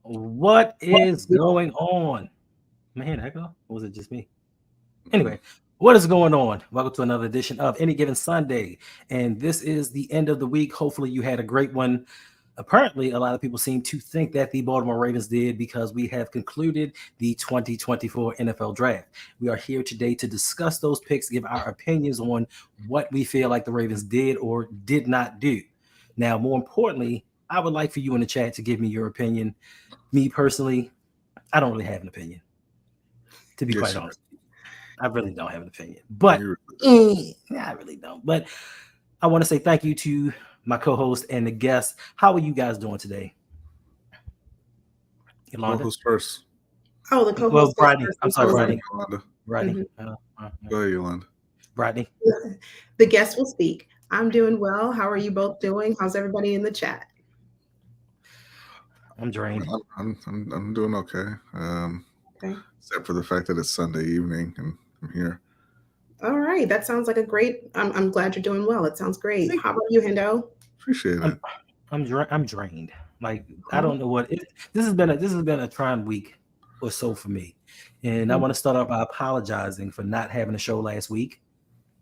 What is going on? Man, echo? Or was it just me? Anyway, what is going on? Welcome to another edition of Any Given Sunday. And this is the end of the week. Hopefully, you had a great one. Apparently, a lot of people seem to think that the Baltimore Ravens did because we have concluded the 2024 NFL Draft. We are here today to discuss those picks, give our opinions on what we feel like the Ravens did or did not do. Now, more importantly, I would like for you in the chat to give me your opinion. Me personally, I don't really have an opinion, to be quite honest. I really don't have an opinion, but I really don't. But I want to say thank you to my co-host and the guests. How are you guys doing today? Yolanda? Who's first? Oh, the co-host. Well, Bradley. I'm sorry, Bradley. Yolanda. Bradley. Go ahead, Yolanda. Bradley. The guest will speak. I'm doing well. How are you both doing? How's everybody in the chat? I'm drained. I'm doing okay. Okay. Except for the fact that it's Sunday evening and I'm here. All right. That sounds like a great. I'm glad you're doing well. It sounds great. How about you, Hendo? Appreciate it. I'm drained. Like I don't know what this has been a trying week or so for me. And I want to start off by apologizing for not having a show last week.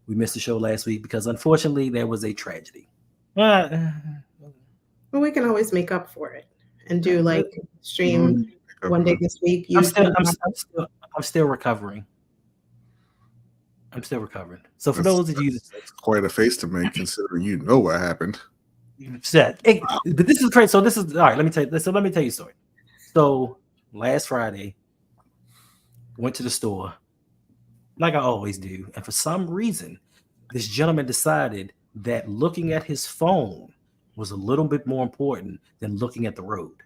We missed the show last week because unfortunately there was a tragedy. Well, we can always make up for it and do like stream one day this week. I'm still recovering. I'm still recovering. So for those of you, that's quite a face to make, considering you know what happened. You've said, but this is crazy. So this is all right. Let me tell you. So let me tell you a story. So last Friday, went to the store, like I always do, and for some reason, this gentleman decided that looking at his phone was a little bit more important than looking at the road.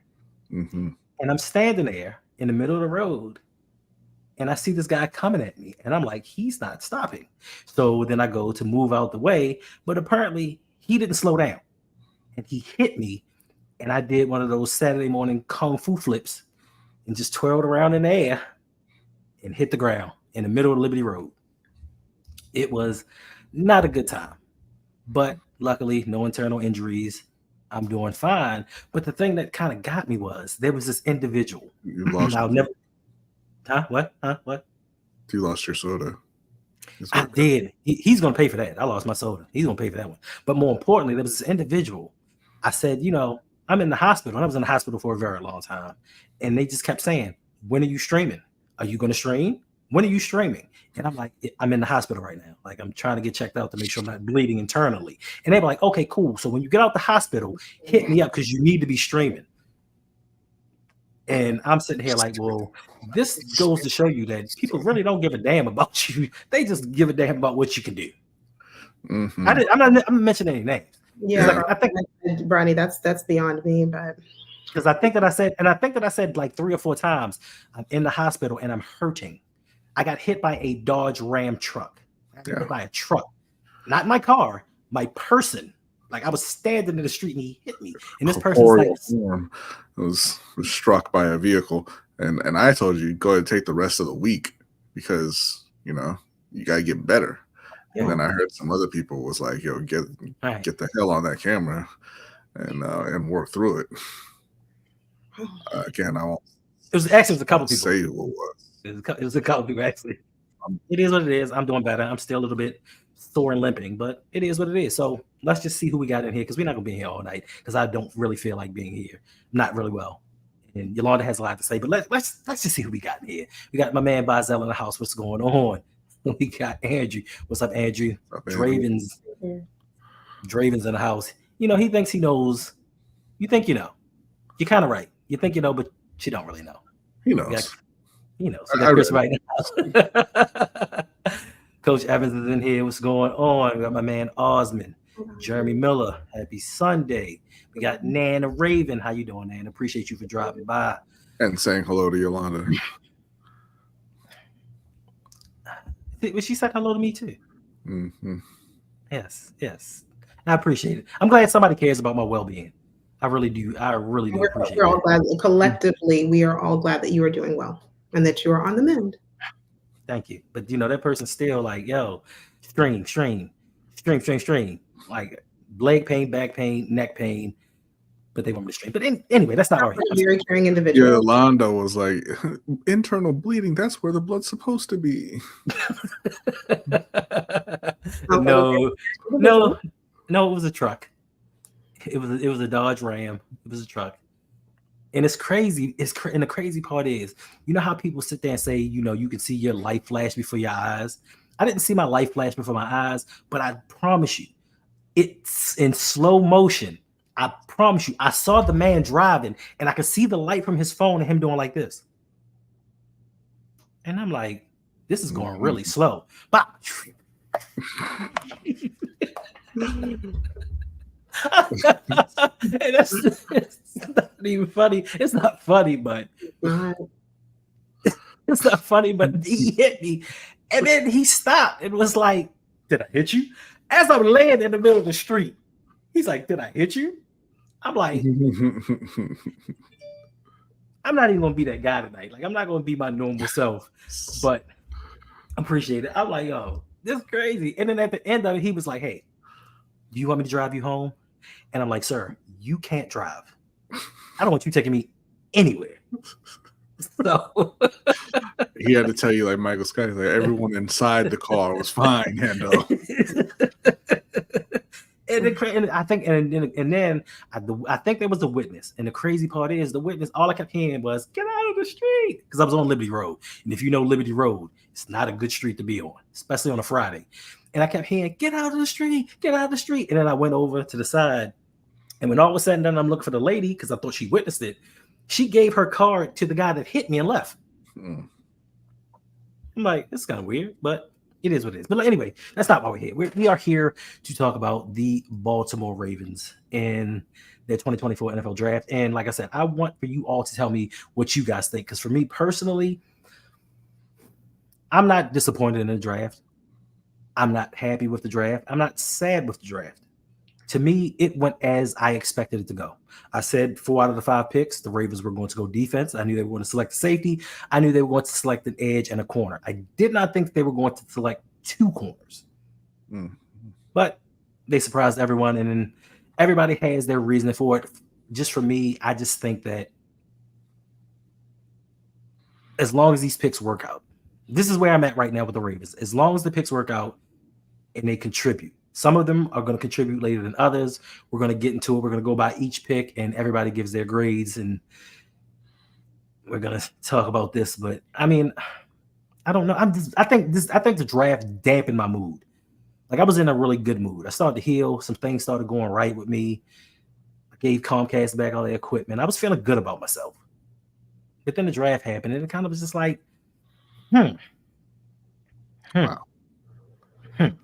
Mm-hmm. And I'm standing there in the middle of the road, and I see this guy coming at me, and I'm like, he's not stopping. So then I go to move out the way, but apparently he didn't slow down, and he hit me, and I did one of those Saturday morning kung fu flips and just twirled around in the air and hit the ground in the middle of Liberty Road. It was not a good time, but luckily no internal injuries. I'm doing fine. But the thing that kind of got me was there was this individual. You lost. What? What? You lost your soda. I did. He's going to pay for that. I lost my soda. He's going to pay for that one. But more importantly, there was this individual. I said, I'm in the hospital. And I was in the hospital for a very long time. And they just kept saying, when are you streaming? Are you going to stream? When are you streaming? And I'm like, I'm in the hospital right now. Like, I'm trying to get checked out to make sure I'm not bleeding internally. And they were like, okay, cool. So when you get out the hospital, hit me up because you need to be streaming. And I'm sitting here like, well, this goes to show you that people really don't give a damn about you. They just give a damn about what you can do. Mm-hmm. I'm not mentioning any names. Yeah, I think Bronny, that's beyond me, but because I think that I said like 3 or 4 times, I'm in the hospital and I'm hurting. I got hit by a Dodge Ram truck. Hit by a truck, not my car, my person. Like I was standing in the street and he hit me. And this person's like, was struck by a vehicle. And I told you, go ahead and take the rest of the week because, you got to get better. Yeah. And then I heard some other people was like, yo, get the hell on that camera and work through it. Again, I won't. It was a couple people. Say who it was. It was a couple people actually. It is what it is. I'm doing better. I'm still a little bit sore and limping, but it is what it is. So let's just see who we got in here because we're not gonna be here all night because I don't really feel like being here. Not really well. And Yolanda has a lot to say, but let's just see who we got in here. We got my man Bazel in the house. What's going on? We got Andrew. What's up, Andrew? Dravens in the house. He thinks he knows. You think you know. You're kind of right. You think you know, but you don't really know. He knows. He knows. We got Chris right now. Coach Evans is in here. What's going on? We got my man Osman, Jeremy Miller. Happy Sunday. We got Nana Raven. How you doing, Nan? Appreciate you for dropping by. And saying hello to Yolanda. She said hello to me too. Mm-hmm. Yes. I appreciate it. I'm glad somebody cares about my well-being. I really do. Appreciate it. We're all glad. Collectively, we are all glad that you are doing well and that you are on the mend. Thank you. But that person's still like, yo, stream. Like leg pain, back pain, neck pain. but they want me to stream. But anyway, that's not our a very caring individual. Yeah, Londo was like, internal bleeding, that's where the blood's supposed to be. No, it was a truck. It was a Dodge Ram. It was a truck. And it's crazy. And the crazy part is, you know how people sit there and say, you know, you can see your life flash before your eyes. I didn't see my life flash before my eyes, but I promise you, it's in slow motion. I promise you, I saw the man driving and I could see the light from his phone and him doing like this. And I'm like, this is going really slow. But it's not even funny. It's not funny, but it's not funny, but he hit me. And then he stopped and was like, did I hit you? As I'm laying in the middle of the street, he's like, did I hit you? I'm like, I'm not even gonna be that guy tonight. Like, I'm not gonna be my normal self, but I appreciate it. I'm like, yo, this is crazy. And then at the end of it, he was like, hey, do you want me to drive you home? And I'm like, sir, you can't drive. I don't want you taking me anywhere. So he had to tell you, like Michael Scott, like everyone inside the car was fine, Hendo. And I think, and then I think there was a witness. And the crazy part is, the witness, all I kept hearing was, get out of the street. Because I was on Liberty Road. And if you know Liberty Road, it's not a good street to be on, especially on a Friday. And I kept hearing, get out of the street, get out of the street. And then I went over to the side. And when all was said and done, I'm looking for the lady because I thought she witnessed it. She gave her card to the guy that hit me and left. I'm like, this is kind of weird, but it is what it is. But anyway, that's not why we're here. We are here to talk about the Baltimore Ravens and their 2024 NFL draft. And like I said, I want for you all to tell me what you guys think. Because for me personally, I'm not disappointed in the draft. I'm not happy with the draft. I'm not sad with the draft. To me, it went as I expected it to go. I said 4 out of the 5 picks, the Ravens were going to go defense. I knew they were going to select a safety. I knew they were going to select an edge and a corner. I did not think they were going to select 2 corners. But they surprised everyone, and then everybody has their reasoning for it. Just for me, I just think that as long as these picks work out, this is where I'm at right now with the Ravens. As long as the picks work out and they contribute. Some of them are going to contribute later than others. We're going to get into it. We're going to go by each pick, and everybody gives their grades, and we're going to talk about this. But I mean, I don't know. I think the draft dampened my mood. Like, I was in a really good mood. I started to heal. Some things started going right with me. I gave Comcast back all their equipment. I was feeling good about myself. But then the draft happened, and it kind of was just like, Wow.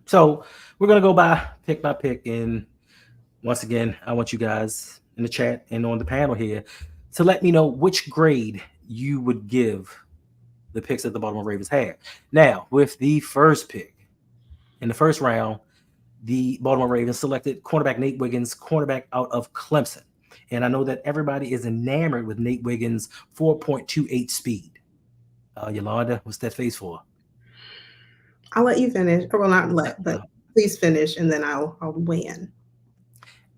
So we're going to go by pick, and once again, I want you guys in the chat and on the panel here to let me know which grade you would give the picks that the Baltimore Ravens had. Now, with the first pick in the first round, the Baltimore Ravens selected cornerback Nate Wiggins, cornerback out of Clemson. And I know that everybody is enamored with Nate Wiggins' 4.28 speed. Yolanda, what's that face for? I'll let you finish. Or well, not let, but please finish, and then I'll weigh in.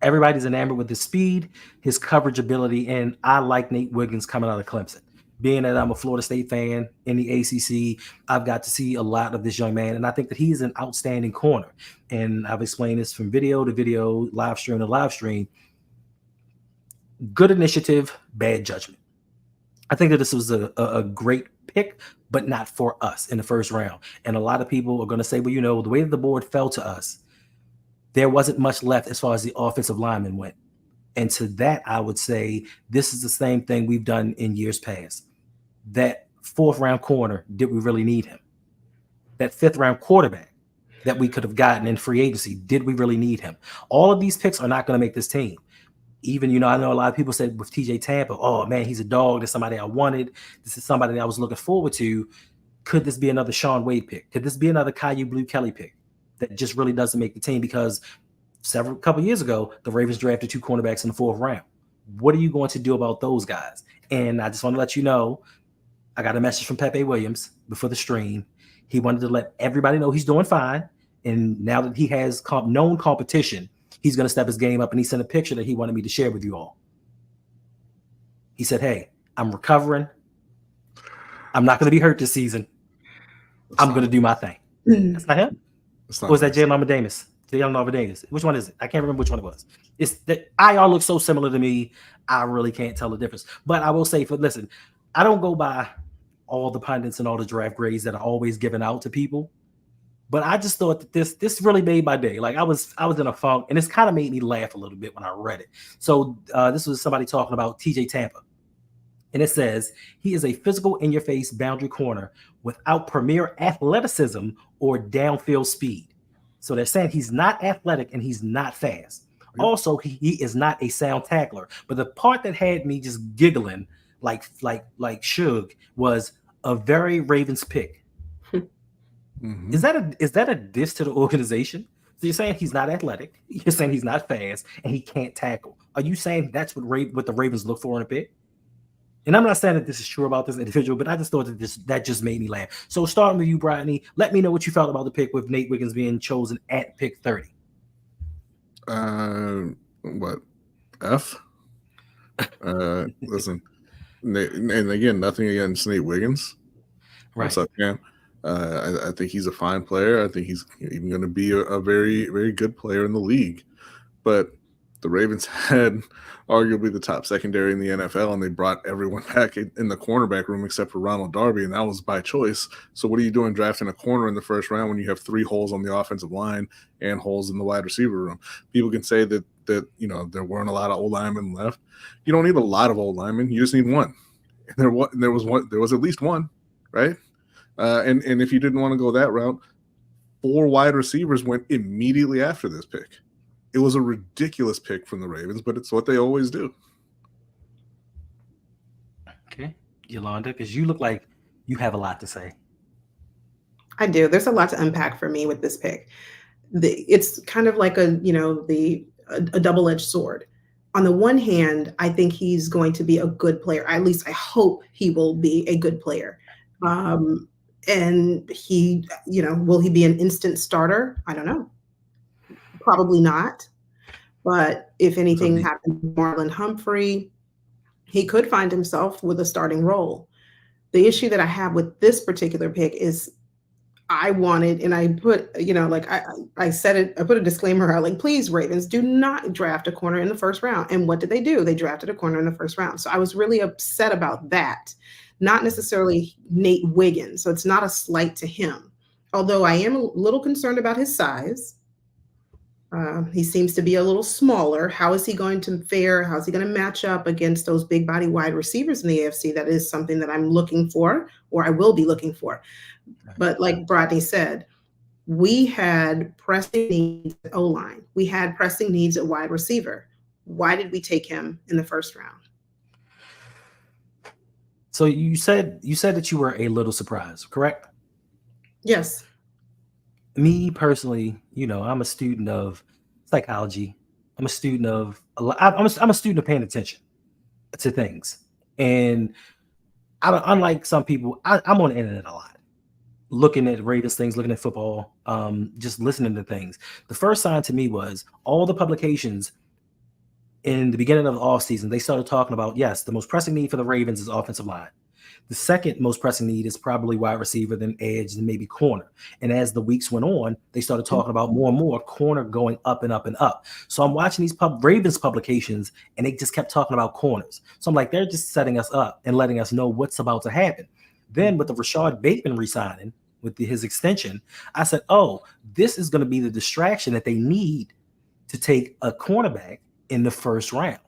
Everybody's enamored with his speed, his coverage ability, and I like Nate Wiggins coming out of Clemson. Being that I'm a Florida State fan in the ACC, I've got to see a lot of this young man, and I think that he's an outstanding corner. And I've explained this from video to video, live stream to live stream. Good initiative, bad judgment. I think that this was a great pick, but not for us in the first round. And a lot of people are going to say, well, you know, the way that the board fell to us, there wasn't much left as far as the offensive lineman went. And to that, I would say this is the same thing we've done in years past. That 4th round corner, did we really need him? That 5th round quarterback that we could have gotten in free agency, did we really need him? All of these picks are not going to make this team. Even, you know, I know a lot of people said with TJ Tampa, oh, man, he's a dog. That's somebody I wanted. This is somebody that I was looking forward to. Could this be another Sean Wade pick? Could this be another Caillou Blue Kelly pick that just really doesn't make the team? Because couple years ago, the Ravens drafted 2 cornerbacks in the 4th round. What are you going to do about those guys? And I just want to let you know, I got a message from Pepe Williams before the stream. He wanted to let everybody know he's doing fine. And now that he has known competition, he's going to step his game up, and he sent a picture that he wanted me to share with you all. He said, "Hey, I'm recovering. I'm not going to be hurt this season. I'm going to do my thing." That's not him. Or was that Jalen Amadeus? Jalen Amadeus. Which one is it? I can't remember which one it was. It's that IR looks so similar to me. I really can't tell the difference. But I will say, listen, I don't go by all the pundits and all the draft grades that are always given out to people. But I just thought that this really made my day. Like I was in a funk, and this kind of made me laugh a little bit when I read it. So this was somebody talking about TJ Tampa. And it says, he is a physical, in-your-face boundary corner without premier athleticism or downfield speed. So they're saying he's not athletic and he's not fast. Yep. Also, he is not a sound tackler. But the part that had me just giggling like Suge was a very Ravens pick. Mm-hmm. Is that a diss to the organization? So you're saying he's not athletic, you're saying he's not fast, and he can't tackle. Are you saying that's what the Ravens look for in a pick? And I'm not saying that this is true about this individual, but I just thought that just made me laugh. So starting with you, Bradney, let me know what you felt about the pick with Nate Wiggins being chosen at pick 30. What? F? Listen, and again, nothing against Nate Wiggins. Right. What's up, Cam? I think he's a fine player. I think he's even going to be a very, very good player in the league. But the Ravens had arguably the top secondary in the NFL, and they brought everyone back in the cornerback room except for Ronald Darby, and that was by choice. So what are you doing drafting a corner in the first round when you have 3 holes on the offensive line and holes in the wide receiver room? People can say that there weren't a lot of old linemen left. You don't need a lot of old linemen. You just need one. And there was at least one, right? And if you didn't want to go that route, 4 wide receivers went immediately after this pick. It was a ridiculous pick from the Ravens, but it's what they always do. Okay. Yolanda, because you look like you have a lot to say. I do. There's a lot to unpack for me with this pick. It's kind of like a double-edged sword. On the one hand, I think he's going to be a good player. At least I hope he will be a good player. And he, will he be an instant starter? I don't know. Probably not. But if anything happened to Marlon Humphrey, he could find himself with a starting role. The issue that I have with this particular pick is I wanted, and I put, I said it, I put a disclaimer out, like, please, Ravens, do not draft a corner in the first round. And what did they do? They drafted a corner in the first round. So I was really upset about that. Not necessarily Nate Wiggins. So it's not a slight to him. Although I am a little concerned about his size. He seems to be a little smaller. How is he going to fare? How is he going to match up against those big body wide receivers in the AFC? That is something that I'm looking for, or I will be looking for. But like Bradney said, we had pressing needs at O-line. We had pressing needs at wide receiver. Why did we take him in the first round? So you said that you were a little surprised, correct? Yes. Me personally, I'm a student of psychology. I'm a student of paying attention to things. And unlike some people, I'm on the internet a lot, looking at Ravens things, looking at football, just listening to things. The first sign to me was all the publications in the beginning of the offseason, they started talking about, yes, the most pressing need for the Ravens is offensive line. The second most pressing need is probably wide receiver, then edge, and maybe corner. And as the weeks went on, they started talking about more and more corner going up and up and up. So I'm watching these Ravens publications, and they just kept talking about corners. So I'm like, they're just setting us up and letting us know what's about to happen. Then with the Rashad Bateman re-signing, with his extension, I said, oh, this is going to be the distraction that they need to take a cornerback in the first round.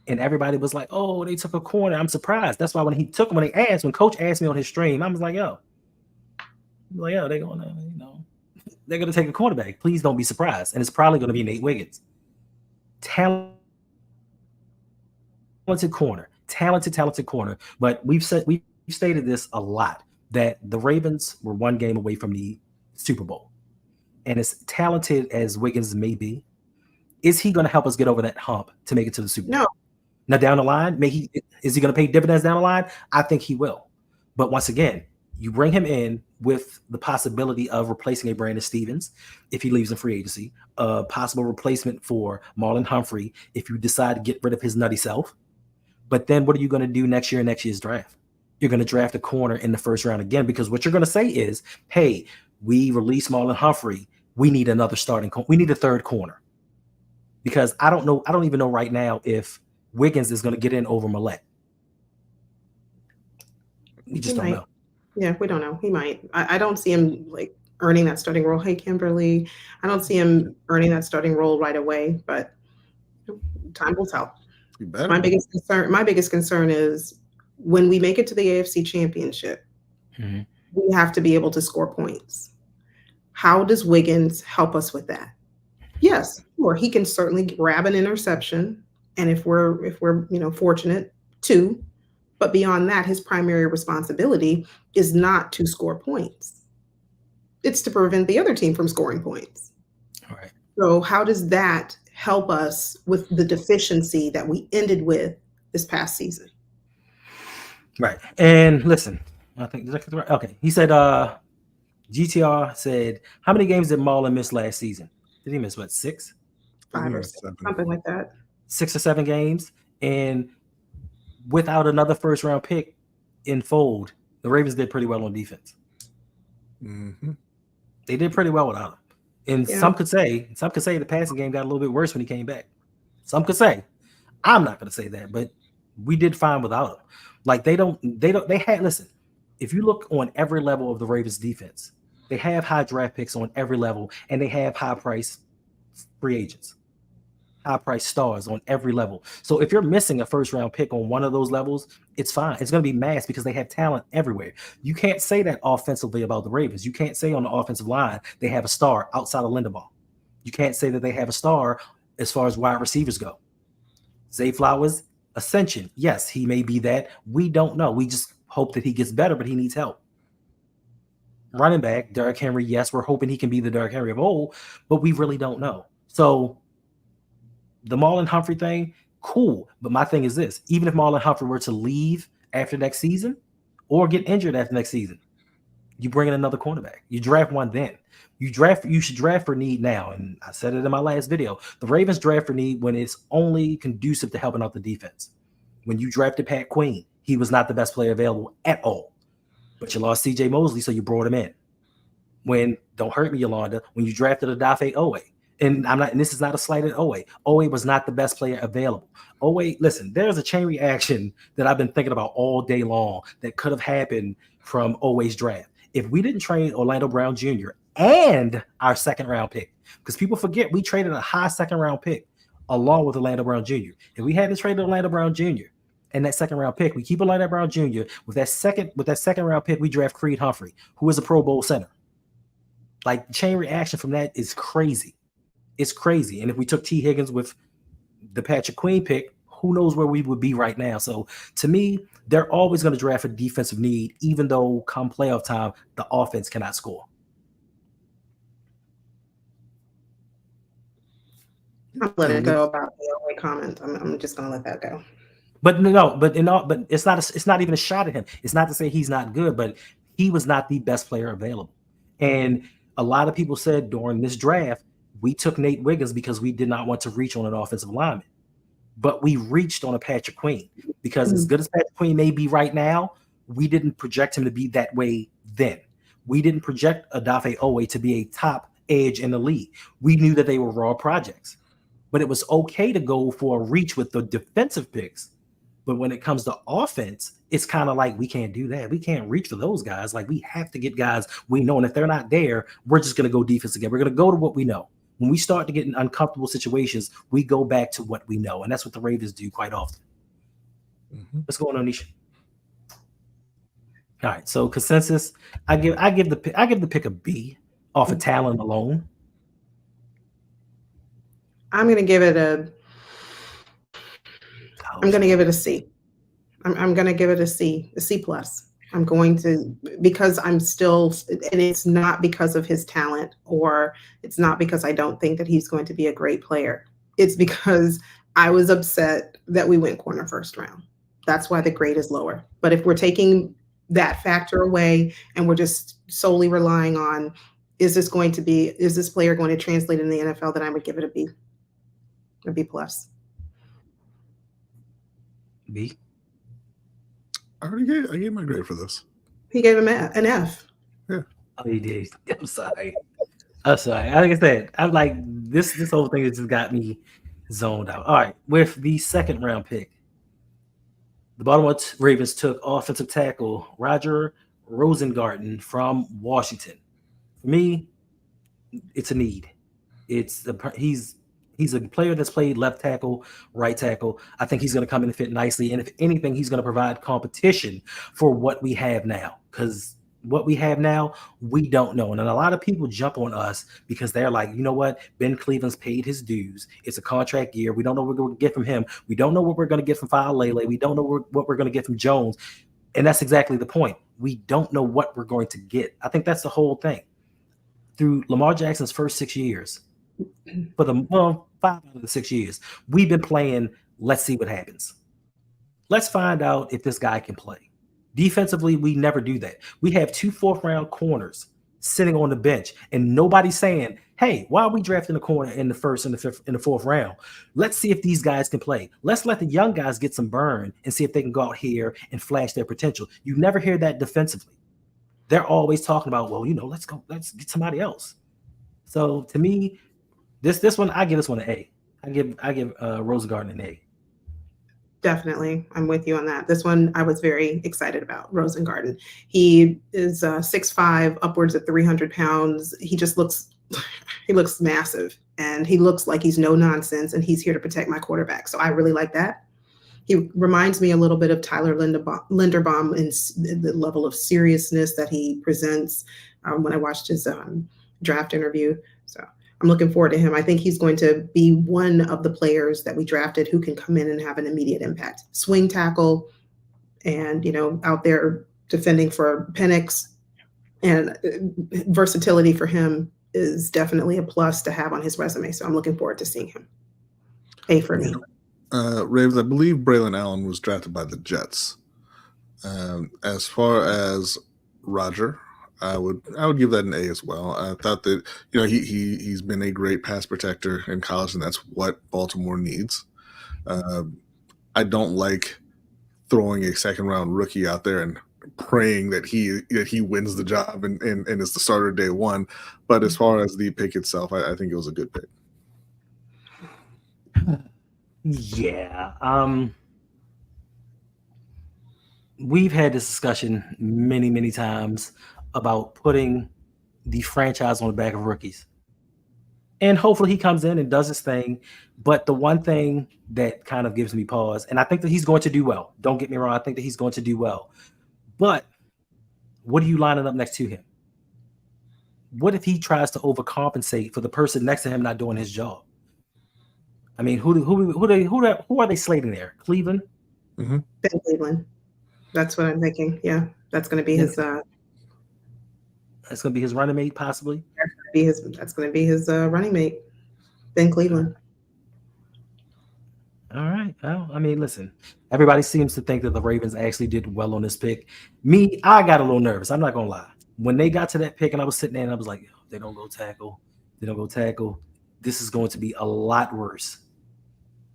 And everybody was like, oh, they took a corner. I'm surprised. That's why when Coach asked me on his stream, I was like, they're going to take a cornerback. Please don't be surprised. And it's probably going to be Nate Wiggins. Talented corner. But we've stated this a lot, that the Ravens were one game away from the Super Bowl. And as talented as Wiggins may be, is he going to help us get over that hump to make it to the Super Bowl? No. Now, down the line, is he going to pay dividends down the line? I think he will. But once again, you bring him in with the possibility of replacing a Brandon Stevens if he leaves in free agency, a possible replacement for Marlon Humphrey if you decide to get rid of his nutty self. But then what are you going to do next year in next year's draft? You're going to draft a corner in the first round again, because what you're going to say is, hey, we released Marlon Humphrey. We need another we need a third corner. Because I don't even know right now if Wiggins is going to get in over Millette. We just don't know. Yeah, we don't know. He might. I don't see him like earning that starting role. Hey, Kimberly, I don't see him earning that starting role right away, but time will tell. My biggest concern is when we make it to the AFC Championship, we have to be able to score points. How does Wiggins help us with that? Yes, sure, he can certainly grab an interception, and if we're fortunate, two. But beyond that, his primary responsibility is not to score points. It's to prevent the other team from scoring points. All right. So how does that help us with the deficiency that we ended with this past season? Right. And listen, I think okay. He said GTR said, how many games did Marlon miss last season? Did he miss what, 6? 5 or 6, something like that. 6 or 7 games. And without another first round pick in fold, the Ravens did pretty well on defense. They did pretty well without him. And some could say the passing game got a little bit worse when he came back. Some could say, I'm not going to say that, but we did fine without him. Like they had, listen, if you look on every level of the Ravens defense, they have high draft picks on every level, and they have high price free agents, high price stars on every level. So if you're missing a first round pick on one of those levels, it's fine. It's going to be masked because they have talent everywhere. You can't say that offensively about the Ravens. You can't say on the offensive line they have a star outside of Linderbaum. You can't say that they have a star as far as wide receivers go. Zay Flowers, ascension. Yes, he may be that. We don't know. We just hope that he gets better, but he needs help. Running back, Derrick Henry, yes, we're hoping he can be the Derrick Henry of old, but we really don't know. So the Marlon Humphrey thing, cool. But my thing is this: even if Marlon Humphrey were to leave after next season or get injured after next season, you bring in another cornerback. You draft one then. You should draft for need now. And I said it in my last video. The Ravens draft for need when it's only conducive to helping out the defense. When you drafted Pat Queen, he was not the best player available at all. But you lost CJ Mosley, so you brought him in. When, don't hurt me, Yolanda, when you drafted Odafe Owe, and this is not a slight at Owe. Owe was not the best player available. Owe, listen, there's a chain reaction that I've been thinking about all day long that could have happened from Owe's draft. If we didn't trade Orlando Brown Jr. and our second round pick, because people forget we traded a high second round pick along with Orlando Brown Jr. If we hadn't traded Orlando Brown Jr. and that second round pick, we keep Orlando Brown Jr. With that second round pick, we draft Creed Humphrey, who is a Pro Bowl center. Like, the chain reaction from that is crazy. It's crazy. And if we took T. Higgins with the Patrick Queen pick, who knows where we would be right now. So to me, they're always going to draft a defensive need, even though come playoff time, the offense cannot score. I'll let it go about the Owe comment. I'm just going to let that go. But it's not even a shot at him. It's not to say he's not good, but he was not the best player available. And a lot of people said during this draft, we took Nate Wiggins because we did not want to reach on an offensive lineman. But we reached on a Patrick Queen because as good as Patrick Queen may be right now, we didn't project him to be that way then. We didn't project Odafe Owe to be a top edge in the league. We knew that they were raw projects. But it was okay to go for a reach with the defensive picks. But when it comes to offense, it's kind of like we can't do that. We can't reach for those guys. Like, we have to get guys we know. And if they're not there, we're just going to go defense again. We're going to go to what we know. When we start to get in uncomfortable situations, we go back to what we know. And that's what the Ravens do quite often. What's going on, Nisha? All right. So consensus, I give the pick a B off of talent alone. I'm going to give it a C. I'm going to give it a C plus. I'm going to, because I'm still, and it's not because of his talent, or it's not because I don't think that he's going to be a great player. It's because I was upset that we went corner first round. That's why the grade is lower. But if we're taking that factor away and we're just solely relying on, is this player going to translate in the NFL, then I would give it a B plus. B? I gave my grade for this. He gave him an F. Yeah. Oh, he did. I'm sorry. I'm sorry. Like I said, I'm like this whole thing has just got me zoned out. All right, with the second round pick, the Baltimore Ravens took offensive tackle Roger Rosengarden from Washington. For me, it's a need. He's a player that's played left tackle, right tackle. I think he's going to come in and fit nicely. And if anything, he's going to provide competition for what we have now. Because what we have now, we don't know. And a lot of people jump on us because they're like, you know what? Ben Cleveland's paid his dues. It's a contract year. We don't know what we're going to get from him. We don't know what we're going to get from Lele. We don't know what we're going to get from Jones. And that's exactly the point. We don't know what we're going to get. I think that's the whole thing. Through Lamar Jackson's first 6 years, for the 5 out of the 6 years, we've been playing, let's see what happens. Let's find out if this guy can play. Defensively, we never do that. We have 2 fourth-round corners sitting on the bench, and nobody's saying, hey, why are we drafting a corner in the first and the fifth and the fourth round? Let's see if these guys can play. Let's let the young guys get some burn and see if they can go out here and flash their potential. You never hear that defensively. They're always talking about, well, let's get somebody else. So to me, this one, I give this one an A. I give Rosengarden an A. Definitely. I'm with you on that. This one I was very excited about, Rosengarden. He is 6'5", upwards of 300 pounds. He just looks massive, and he looks like he's no nonsense, and he's here to protect my quarterback. So I really like that. He reminds me a little bit of Tyler Linderbaum in the level of seriousness that he presents when I watched his draft interview. So I'm looking forward to him. I think he's going to be one of the players that we drafted who can come in and have an immediate impact. Swing tackle and, out there defending for Penix, and versatility for him is definitely a plus to have on his resume. So I'm looking forward to seeing him. A for me. Ravens, I believe Braylon Allen was drafted by the Jets. As far as Roger, I would give that an A as well. I thought that he's been a great pass protector in college, and that's what Baltimore needs. I don't like throwing a second round rookie out there and praying that he wins the job and is the starter day one. But as far as the pick itself, I think it was a good pick. Yeah. We've had this discussion many, many times about putting the franchise on the back of rookies. And hopefully he comes in and does his thing. But the one thing that kind of gives me pause, and I think that he's going to do well. Don't get me wrong. I think that he's going to do well. But what are you lining up next to him? What if he tries to overcompensate for the person next to him not doing his job? I mean, who are they slating there? Cleveland? Mm-hmm. Ben Cleveland. That's what I'm thinking. Yeah, that's going to be his. That's going to be his running mate, possibly. That's going to be his running mate, Ben Cleveland. All right. Well, I mean, listen. Everybody seems to think that the Ravens actually did well on this pick. Me, I got a little nervous. I'm not going to lie. When they got to that pick, and I was sitting there, and I was like, they don't go tackle. This is going to be a lot worse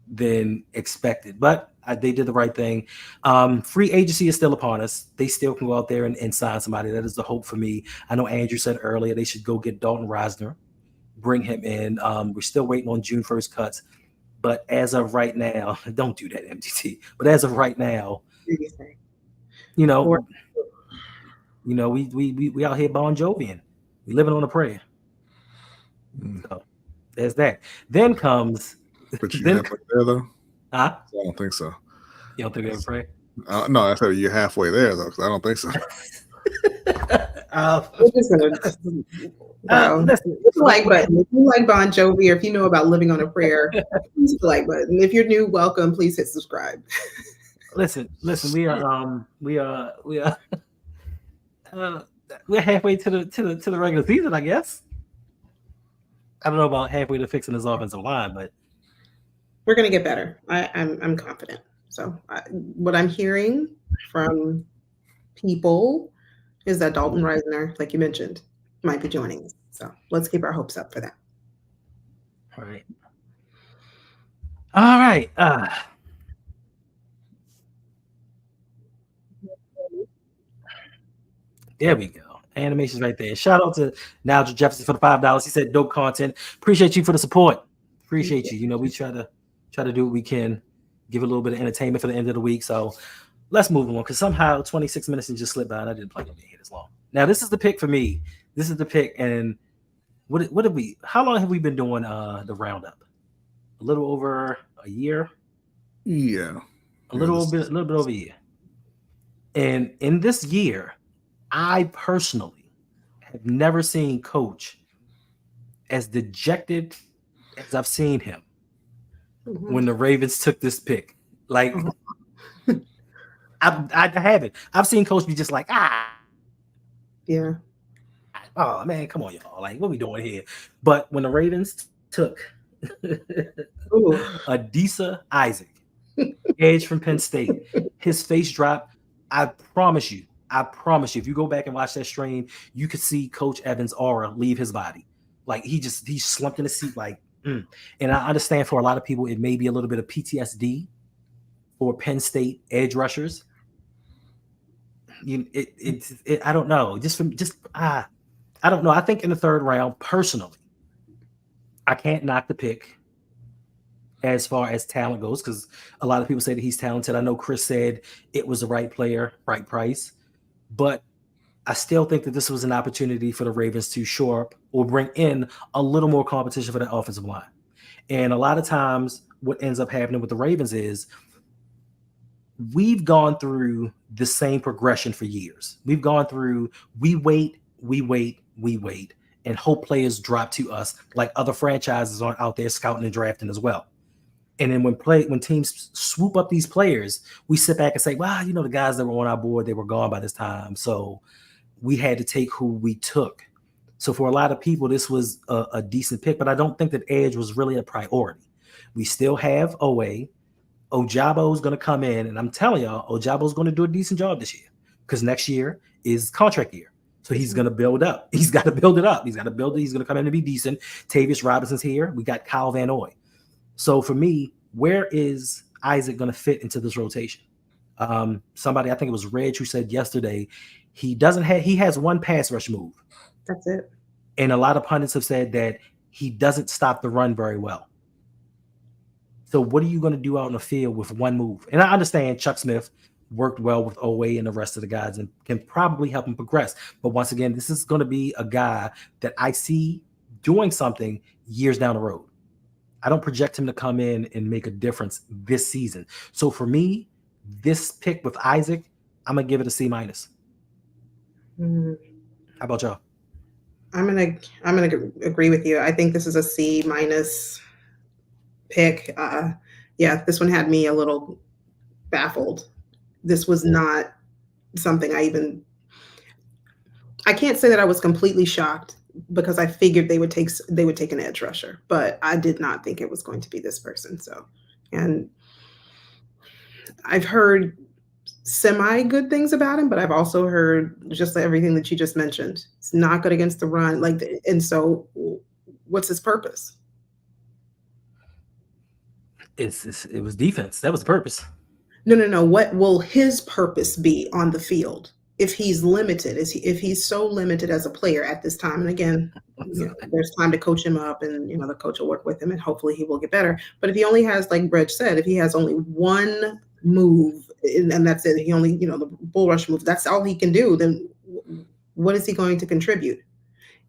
than expected, but they did the right thing. Free agency is still upon us. They still can go out there and sign somebody. That is the hope for me. I know Andrew said earlier they should go get Dalton Risner, bring him in. We're still waiting on June 1st cuts, but as of right now, don't do that, MTT. But as of right now, we out here Bon Jovian. We living on a prayer. So there's that. Then comes. But you halfway there though? Huh? I don't think so. You don't think they ever pray? No, I said you're halfway there though, because I don't think so. If you like Bon Jovi, or if you know about living on a prayer, please hit the like button. If you're new, welcome. Please hit subscribe. Listen. We're halfway to the regular season, I guess. I don't know about halfway to fixing this offensive line, but we're going to get better. I'm confident. So what I'm hearing from people is that Dalton Risner, like you mentioned, might be joining us. So let's keep our hopes up for that. All right. There we go. Animations right there. Shout out to Nigel Jefferson for the $5. He said dope content. Appreciate you for the support. Appreciate you. You know, we try to do what we can, give a little bit of entertainment for the end of the week. So let's move on, because somehow 26 minutes just slipped by and I didn't plan on being here this long. Now, this is the pick for me. This is the pick. And what have we, how long have we been doing the roundup? A little over a year? Yeah. A little bit over a year. And in this year, I personally have never seen Coach as dejected as I've seen him when the Ravens took this pick. Like, I haven't. I've seen Coach be just like, yeah. Oh man, come on, y'all! Like, what we doing here? But when the Ravens took Adisa Isaac, edge from Penn State, his face dropped. I promise you, if you go back and watch that stream, you could see Coach Evans' aura leave his body. Like he slumped in the seat, like. And I understand for a lot of people, it may be a little bit of PTSD for Penn State edge rushers. I don't know. I don't know. I think in the third round, personally, I can't knock the pick as far as talent goes, because a lot of people say that he's talented. I know Chris said it was the right player, right price, but I still think that this was an opportunity for the Ravens to shore up or bring in a little more competition for the offensive line. And a lot of times what ends up happening with the Ravens is we've gone through the same progression for years. We've gone through, we wait, and hope players drop to us like other franchises aren't out there scouting and drafting as well. And then when teams swoop up these players, we sit back and say, well, you know, the guys that were on our board, they were gone by this time. So we had to take who we took. So for a lot of people, this was a decent pick, but I don't think that edge was really a priority. We still have OA. Ojabo's going to come in, and I'm telling y'all, Ojabo's going to do a decent job this year, because next year is contract year. So he's going to build up. He's got to build it up. He's got to build it. He's going to come in and be decent. Tavius Robinson's here. We got Kyle Van Noy. So for me, where is Isaac going to fit into this rotation? Somebody, I think it was Reg, who said yesterday, he has one pass rush move. That's it. And a lot of pundits have said that he doesn't stop the run very well. So what are you going to do out in the field with one move? And I understand Chuck Smith worked well with OA and the rest of the guys and can probably help him progress. But once again, this is going to be a guy that I see doing something years down the road. I don't project him to come in and make a difference this season. So for me, this pick with Isaac, I'm going to give it a C-. How about y'all? I'm gonna agree with you. I think this is a C- pick. Yeah, this one had me a little baffled. This was not something I can't say that I was completely shocked, because I figured they would take an edge rusher, but I did not think it was going to be this person. So, and I've heard semi good things about him, but I've also heard just everything that you just mentioned. It's not good against the run. And so what's his purpose? It was defense. That was the purpose. No. What will his purpose be on the field if he's limited? If he's so limited as a player at this time? And again, there's time to coach him up, and the coach will work with him, and hopefully he will get better. But if he only has, like Brett said, if he has only one move and that's it, he only the bull rush move, that's all he can do, then what is he going to contribute?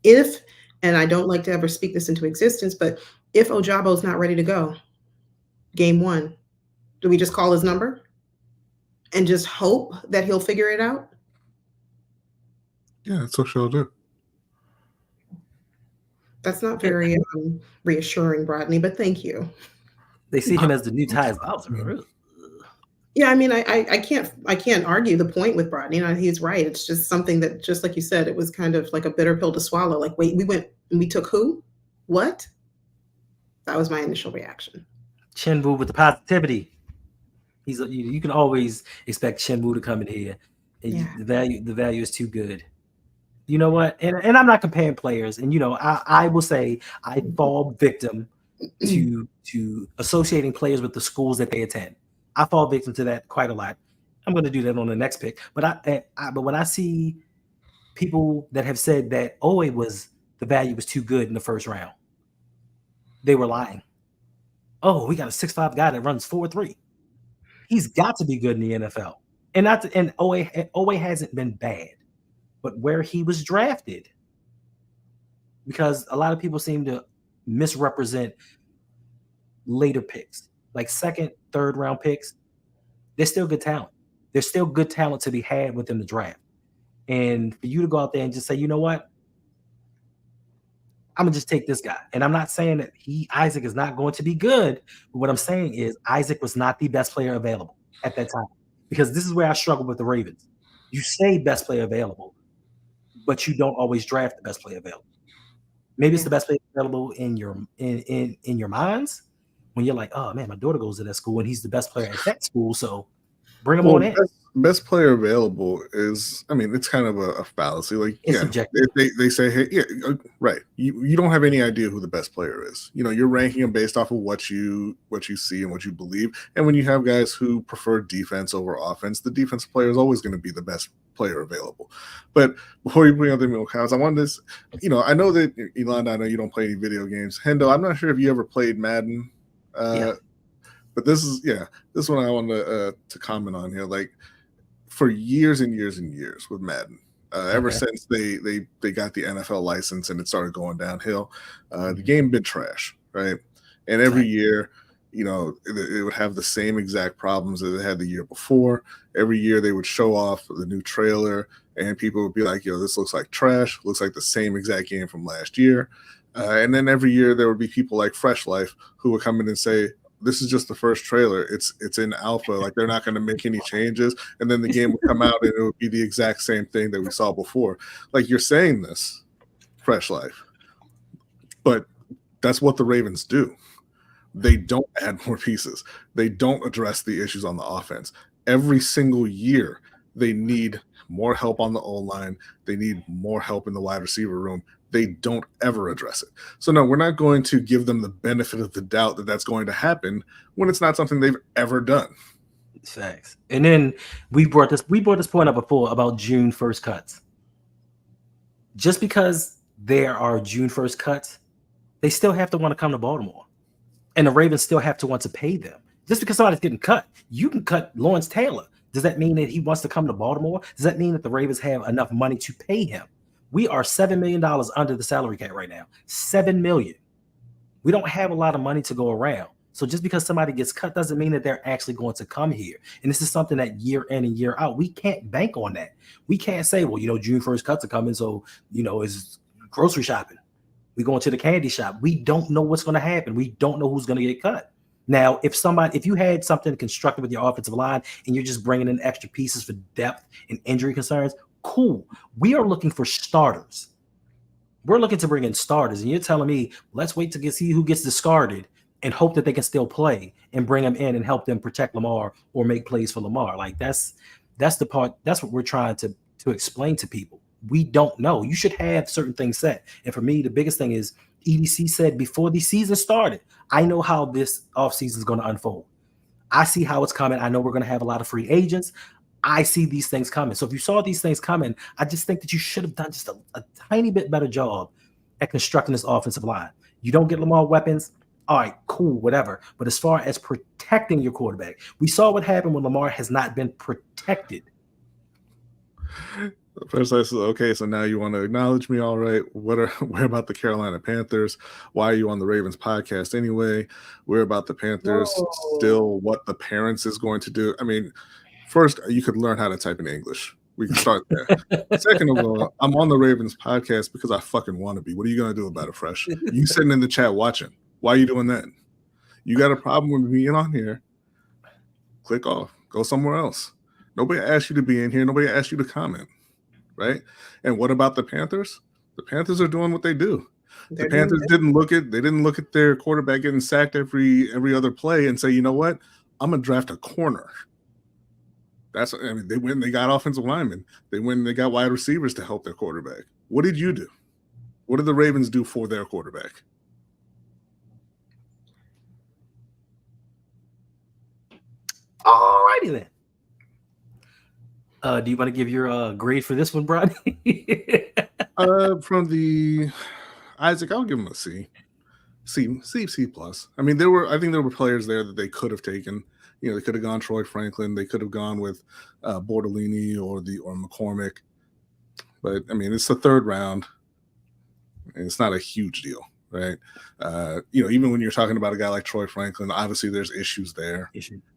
And I don't like to ever speak this into existence, but if Ojabo's not ready to go game one, do we just call his number and just hope that he'll figure it out? Yeah, that's what she'll do. That's not very reassuring, Rodney, but thank you. They see him as the new Tyus Bowser. Yeah, I mean, I can't argue the point with Rodney. He's right. It's just something that, just like you said, it was kind of like a bitter pill to swallow. Like, wait, we went and we took who? What? That was my initial reaction. Chinwu with the positivity. You can always expect Chinwu to come in here. And the value is too good. You know what? And I'm not comparing players. And I will say I fall victim to associating players with the schools that they attend. I fall victim to that quite a lot. I'm going to do that on the next pick. But when I see people that have said that the value was too good in the first round. They were lying. Oh, we got a 6'5" guy that runs 4.3. He's got to be good in the NFL. And Owe hasn't been bad, but where he was drafted, because a lot of people seem to misrepresent later picks, like second, third round picks. They're still good talent. There's still good talent to be had within the draft. And for you to go out there and just say, you know what, I'm gonna just take this guy. And I'm not saying that Isaac is not going to be good, but what I'm saying is Isaac was not the best player available at that time. Because this is where I struggle with the Ravens. You say best player available, but you don't always draft the best player available. Maybe it's the best player available in your minds when you're like, oh man, my daughter goes to that school and he's the best player at that school, so bring him on in. Best player available is, I mean, it's kind of a fallacy. Like, it's subjective. They say, hey, yeah, right. You don't have any idea who the best player is. You know, you're ranking them based off of what you see and what you believe. And when you have guys who prefer defense over offense, the defensive player is always going to be the best player available. But before you bring up the comments, I wanted this. You know, I know that Elon, I know you don't play any video games. Hendo, I'm not sure if you ever played Madden. But this one I want to comment on here. Like, for years and years and years with Madden, ever since they got the NFL license and it started going downhill, the game been trash, right? And every year, you know, it would have the same exact problems that it had the year before. Every year they would show off the new trailer and people would be like, yo, this looks like trash, looks like the same exact game from last year. And then every year there would be people like Fresh Life who would come in and say, this is just the first trailer. It's in alpha. Like, they're not going to make any changes. And then the game would come out and it would be the exact same thing that we saw before. Like, you're saying this, Fresh Life, but that's what the Ravens do. They don't add more pieces. They don't address the issues on the offense. Every single year, they need more help on the O-line. They need more help in the wide receiver room. They don't ever address it. So no, we're not going to give them the benefit of the doubt that that's going to happen when it's not something they've ever done. Facts. And then we brought this point up before about June 1st cuts. Just because there are June 1st cuts, they still have to want to come to Baltimore. And the Ravens still have to want to pay them. Just because somebody's getting cut, you can cut Lawrence Taylor. Does that mean that he wants to come to Baltimore? Does that mean that the Ravens have enough money to pay him? We are $7 million under the salary cap right now. $7 million. We don't have a lot of money to go around. So just because somebody gets cut doesn't mean that they're actually going to come here. And this is something that year in and year out, we can't bank on that. We can't say, well, you know, June 1st cuts are coming, so, you know, it's grocery shopping. We going to the candy shop. We don't know what's going to happen. We don't know who's going to get cut. Now, if you had something constructed with your offensive line and you're just bringing in extra pieces for depth and injury concerns, cool. We are looking for starters. We're looking to bring in starters, and you're telling me let's wait to see who gets discarded and hope that they can still play and bring them in and help them protect Lamar or make plays for Lamar. Like, that's the part. That's what we're trying to explain to people. We don't know. You should have certain things set. And for me, the biggest thing is EDC said before the season started, I know how this offseason is going to unfold. I see how it's coming. I know we're going to have a lot of free agents. I see these things coming. So if you saw these things coming, I just think that you should have done just a tiny bit better job at constructing this offensive line. You don't get Lamar weapons. All right, cool, whatever. But as far as protecting your quarterback, we saw what happened when Lamar has not been protected. First, I said, okay, so now you want to acknowledge me, all right? Where about the Carolina Panthers? Why are you on the Ravens podcast anyway? We're about the Panthers. Still what the parents is going to do. I mean, first, you could learn how to type in English. We can start there. Second of all, I'm on the Ravens podcast because I fucking want to be. What are you going to do about it, Fresh? You sitting in the chat watching. Why are you doing that? You got a problem with being on here? Click off. Go somewhere else. Nobody asked you to be in here. Nobody asked you to comment. Right? And what about the Panthers? The Panthers are doing what they do. The Panthers didn't look at their quarterback getting sacked every other play and say, you know what? I'm gonna draft a corner. They win. They got offensive linemen. They got wide receivers to help their quarterback. What did you do? What did the Ravens do for their quarterback? All righty then. Do you want to give your grade for this one, Brad? From the Isaac, I'll give him a C. C plus. I mean, I think there were players there that they could have taken. You know, they could have gone Troy Franklin. They could have gone with Bortolini or McCormick. But I mean, it's the third round, and it's not a huge deal, right? You know, even when you're talking about a guy like Troy Franklin, obviously there's issues there.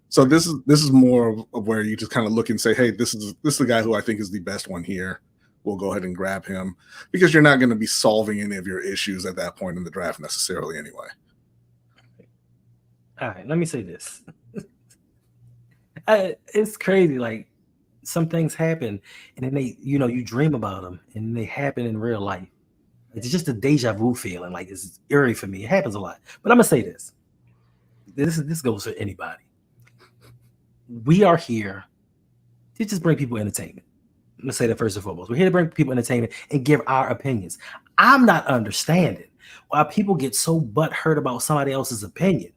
So this is more of where you just kind of look and say, hey, this is the guy who I think is the best one here. We'll go ahead and grab him, because you're not going to be solving any of your issues at that point in the draft necessarily anyway. All right, let me say this. It's crazy. Like, some things happen and then you dream about them and they happen in real life. It's just a deja vu feeling. Like, it's eerie for me. It happens a lot. But I'm going to say this. This goes for anybody. We are here to just bring people entertainment. I'm going to say that first and foremost. We're here to bring people entertainment and give our opinions. I'm not understanding why people get so butthurt about somebody else's opinion.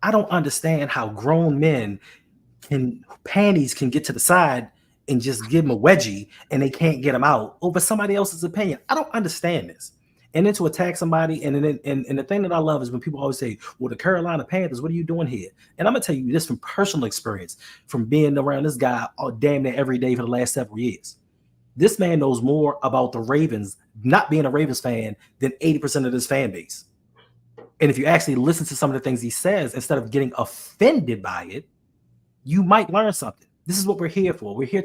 I don't understand how grown men panties can get to the side and just give them a wedgie and they can't get them out over somebody else's opinion. I don't understand this. And then to attack somebody, and the thing that I love is when people always say, well, the Carolina Panthers, what are you doing here? And I'm going to tell you this from personal experience, from being around this guy damn near every day for the last several years. This man knows more about the Ravens, not being a Ravens fan, than 80% of this fan base. And if you actually listen to some of the things he says, instead of getting offended by it, you might learn something. This is what we're here for. We're here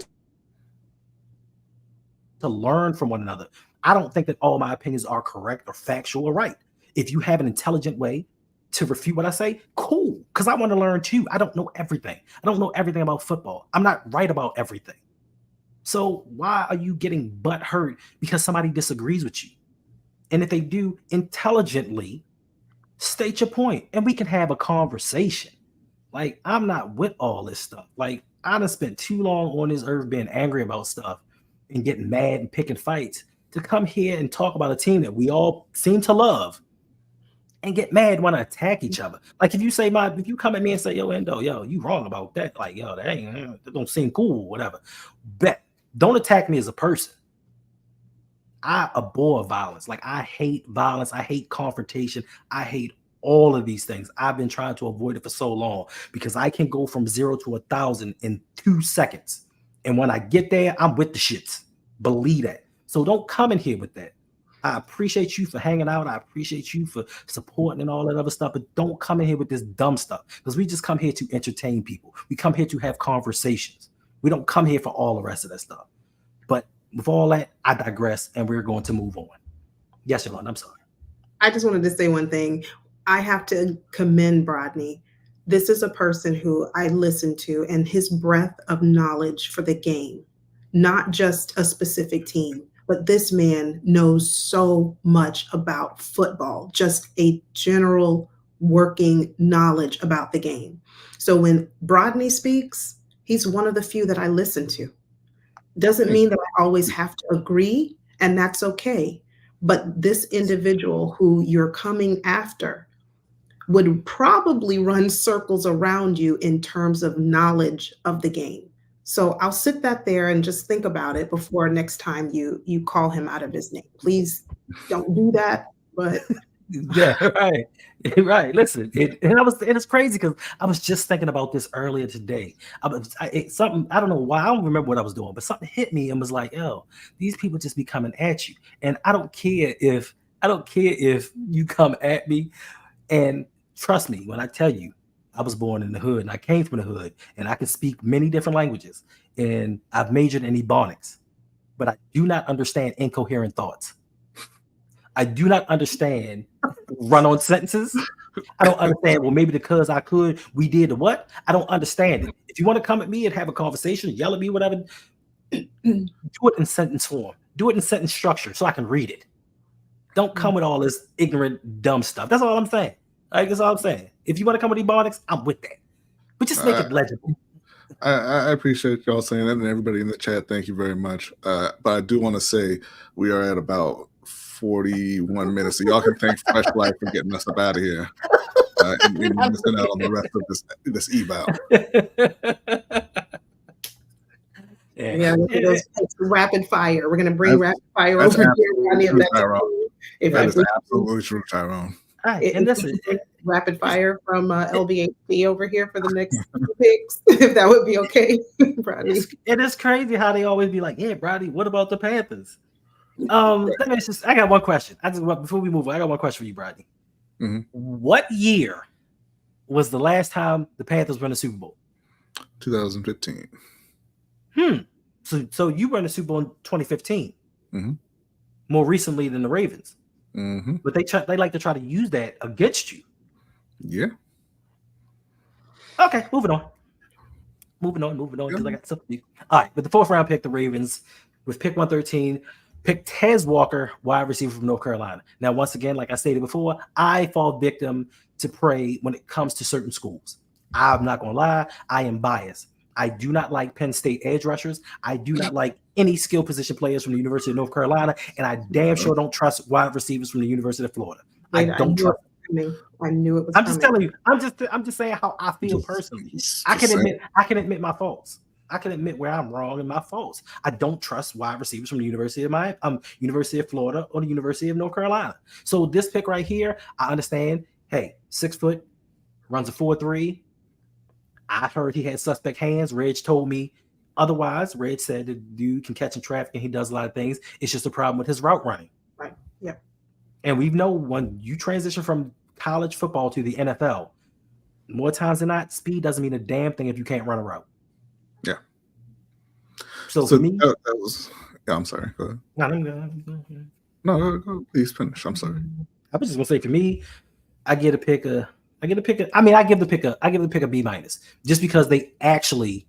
to learn from one another. I don't think that all my opinions are correct or factual or right. If you have an intelligent way to refute what I say, cool, because I want to learn too. I don't know everything. I don't know everything about football. I'm not right about everything. So why are you getting butthurt because somebody disagrees with you? And if they do, intelligently state your point and we can have a conversation. Like, I'm not with all this stuff. Like, I done spent too long on this earth being angry about stuff and getting mad and picking fights to come here and talk about a team that we all seem to love and get mad, want to attack each other. Like, if you come at me and say, yo, Endo, yo, you wrong about that. Like, yo, that don't seem cool, whatever. But don't attack me as a person. I abhor violence. Like, I hate violence. I hate confrontation. I hate all of these things. I've been trying to avoid it for so long because I can go from 0 to 1,000 in 2 seconds. And when I get there, I'm with the shits. Believe that. So don't come in here with that. I appreciate you for hanging out. I appreciate you for supporting and all that other stuff, but don't come in here with this dumb stuff, because we just come here to entertain people. We come here to have conversations. We don't come here for all the rest of that stuff. But with all that, I digress, and we're going to move on. Yes, Yolanda, I'm sorry. I just wanted to say one thing. I have to commend Brodney. This is a person who I listen to, and his breadth of knowledge for the game, not just a specific team, but this man knows so much about football, just a general working knowledge about the game. So when Brodney speaks, he's one of the few that I listen to. Doesn't mean that I always have to agree, and that's okay. But this individual who you're coming after would probably run circles around you in terms of knowledge of the game. So I'll sit that there and just think about it before next time you call him out of his name. Please don't do that. But yeah, right, right. Listen, it's crazy because I was just thinking about this earlier today. Something, I don't know why, I don't remember what I was doing, but something hit me and was like, "Oh, these people just be coming at you," and I don't care if you come at me. And trust me when I tell you, I was born in the hood and I came from the hood and I can speak many different languages and I've majored in ebonics, but I do not understand incoherent thoughts. I do not understand run-on sentences. I don't understand, well, maybe because I could, we did the what? I don't understand it. If you want to come at me and have a conversation, yell at me, whatever, do it in sentence form. Do it in sentence structure so I can read it. Don't come with all this ignorant, dumb stuff. That's all I'm saying. Like, that's all I'm saying. If you want to come with ebonics, I'm with that. But just make it legible. I appreciate y'all saying that, and everybody in the chat, thank you very much. But I do want to say we are at about 41 minutes, so y'all can thank Fresh Life for getting us up out of here and missing out on the rest of this eval. Yeah, those rapid fire. We're gonna bring rapid fire over here. That is absolutely true, Tyrone. Right. And this is rapid fire from LBHC over here for the next picks, if that would be okay, Brady. It is crazy how they always be like, "Yeah, Brady, what about the Panthers?" I got one question. Before we move on, I got one question for you, Brady. Mm-hmm. What year was the last time the Panthers won a Super Bowl? 2015. So you won a Super Bowl in 2015. Mm-hmm. More recently than the Ravens. Mm-hmm. But they like to try to use that against you. Yeah. Okay, moving on. Because I got something. All right, with the 4th round pick, the Ravens, with pick 113, picked Tez Walker, wide receiver from North Carolina. Now, once again, like I stated before, I fall victim to prey when it comes to certain schools. I'm not going to lie, I am biased. I do not like Penn State edge rushers. I do not like any skill position players from the University of North Carolina, and I damn sure don't trust wide receivers from the University of Florida. I don't trust them. I knew it was. I'm just telling you. I'm just saying how I feel personally. I can admit my faults. I can admit where I'm wrong and my faults. I don't trust wide receivers from the University of Florida or the University of North Carolina. So this pick right here, I understand. Hey, 6 foot, runs a 4.3. I heard he had suspect hands. Reg told me otherwise. Reg said the dude can catch in traffic and he does a lot of things. It's just a problem with his route running. Right. Yep. And we know when you transition from college football to the NFL, more times than not, speed doesn't mean a damn thing if you can't run a route. Yeah. So for me, that was. Yeah, I'm sorry. Go ahead. No, go, please finish. I'm sorry. I was just gonna say, for me, I give the pick a B minus, just because they actually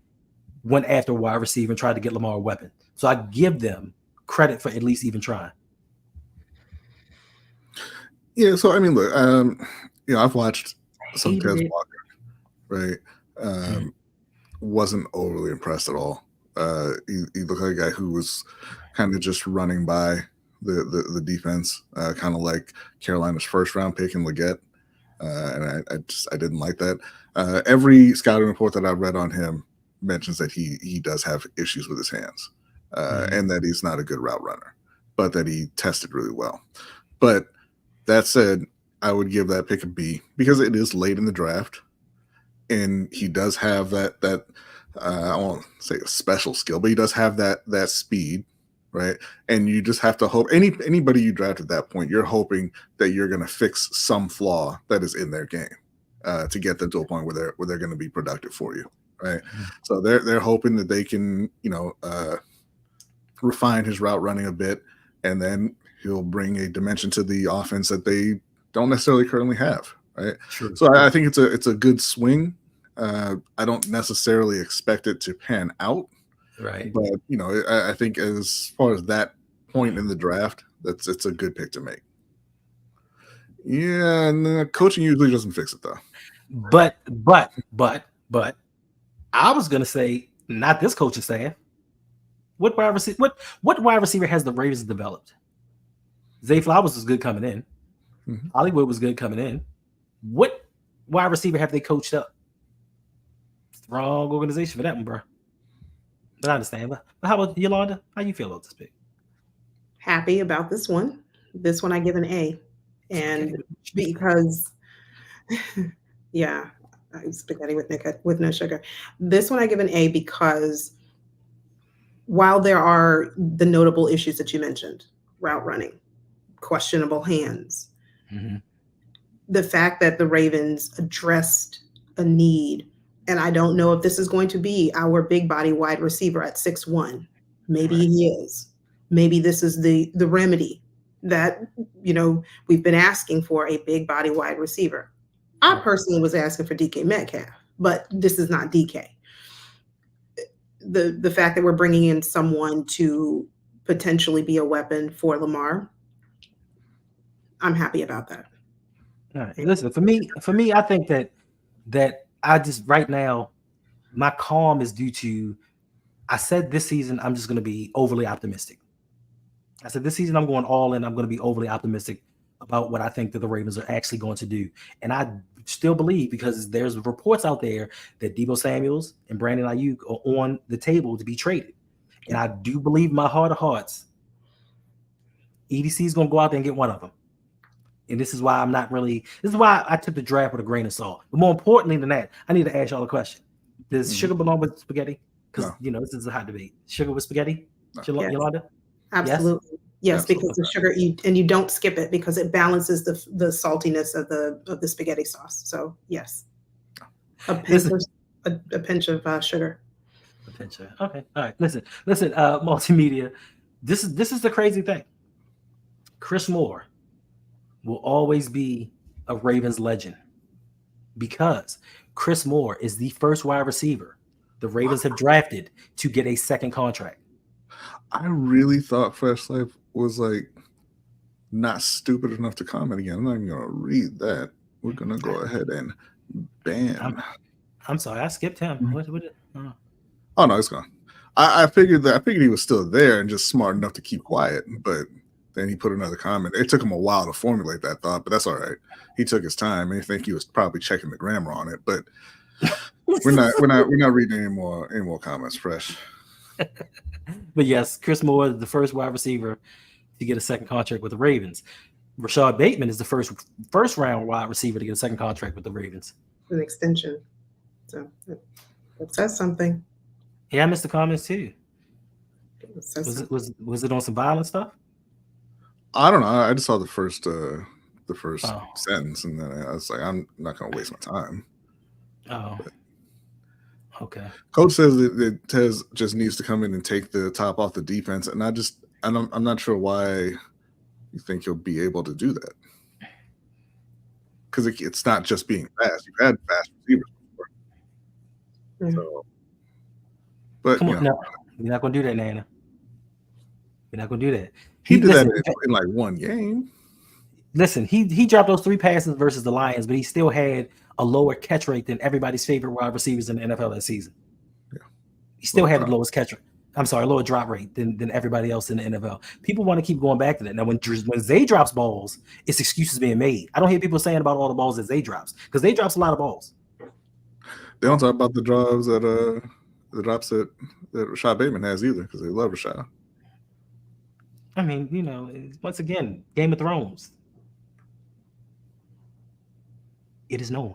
went after a wide receiver and tried to get Lamar a weapon. So I give them credit for at least even trying. Yeah, so I mean, look, I've watched some Tez Walker, right? Wasn't overly impressed at all. He looked like a guy who was kind of just running by the defense, kind of like Carolina's 1st round pick in Leggett. And I didn't like that. Every scouting report that I've read on him mentions that he does have issues with his hands, and that he's not a good route runner, but that he tested really well. But that said, I would give that pick a B because it is late in the draft, and he does have that I won't say a special skill, but he does have that speed. Right. And you just have to hope anybody you draft at that point, you're hoping that you're going to fix some flaw that is in their game to get them to a point where they're going to be productive for you. Right. Mm-hmm. So they're hoping that they can, refine his route running a bit, and then he'll bring a dimension to the offense that they don't necessarily currently have. Right. Sure. So I think it's a good swing. I don't necessarily expect it to pan out. Right. But, I think as far as that point in the draft, it's a good pick to make. Yeah, and coaching usually doesn't fix it, though. But I was going to say, not this coaching staff. What wide receiver has the Ravens developed? Zay Flowers was good coming in. Mm-hmm. Hollywood was good coming in. What wide receiver have they coached up? Wrong organization for that one, bro. But I understand. But how about Yolanda? How you feel about this pick? Happy about this one. This one I give an A. And because, spaghetti with no sugar. This one I give an A because while there are the notable issues that you mentioned, route running, questionable hands, the fact that the Ravens addressed a need. And I don't know if this is going to be our big body wide receiver at 6'1". Maybe he is. Maybe this is the remedy that, we've been asking for, a big body wide receiver. I personally was asking for DK Metcalf, but this is not DK. The fact that we're bringing in someone to potentially be a weapon for Lamar, I'm happy about that. All right. Listen, for me, I think that I just right now, my calm is due to, I said this season, I'm just going to be overly optimistic. I said this season, I'm going all in. I'm going to be overly optimistic about what I think that the Ravens are actually going to do. And I still believe, because there's reports out there that Deebo Samuels and Brandon Ayuk are on the table to be traded. And I do believe in my heart of hearts, EDC is going to go out there and get one of them. And this is why this is why I took the draft with a grain of salt. But more importantly than that, I need to ask y'all a question. Does sugar belong with spaghetti? Because, this is a hot debate. Sugar with spaghetti? Yes. Yolanda? Absolutely. Yes, because the sugar, you don't skip it because it balances the saltiness of the spaghetti sauce. So, yes. A pinch of sugar. A pinch of, okay. All right. Listen, multimedia. This is the crazy thing. Chris Moore will always be a Ravens legend because Chris Moore is the first wide receiver the Ravens have drafted to get a second contract. I really thought Fresh Life was like not stupid enough to comment again. I'm not even gonna read that. We're gonna go ahead and ban. I'm sorry, I skipped him. Oh no, it's gone. I figured he was still there and just smart enough to keep quiet, but then he put another comment. It took him a while to formulate that thought, but that's all right. He took his time, and I think he was probably checking the grammar on it. But we're not reading any more comments. Fresh. But yes, Chris Moore is the first wide receiver to get a second contract with the Ravens. Rashad Bateman is the first round wide receiver to get a second contract with the Ravens. An extension. So that says something. Yeah, I missed the comments too. Was it on some violent stuff? I don't know. I just saw the first sentence, and then I was like, I'm not going to waste my time. Oh, okay. Coach says that Tez just needs to come in and take the top off the defense, and I'm not sure why you think he'll be able to do that. Because it's not just being fast. You've had fast receivers before. Mm-hmm. So, but come on, no, you're not going to do that, Nana. You're not going to do that. He did that in like one game. Listen, he dropped those 3 passes versus the Lions, but he still had a lower catch rate than everybody's favorite wide receivers in the NFL that season. Yeah. He still had the lowest lower drop rate than everybody else in the NFL. People want to keep going back to that. Now, when Zay drops balls, it's excuses being made. I don't hear people saying about all the balls that Zay drops because Zay drops a lot of balls. They don't talk about the drops that Rashad Bateman has either because they love Rashad. I mean, once again, Game of Thrones. It is known.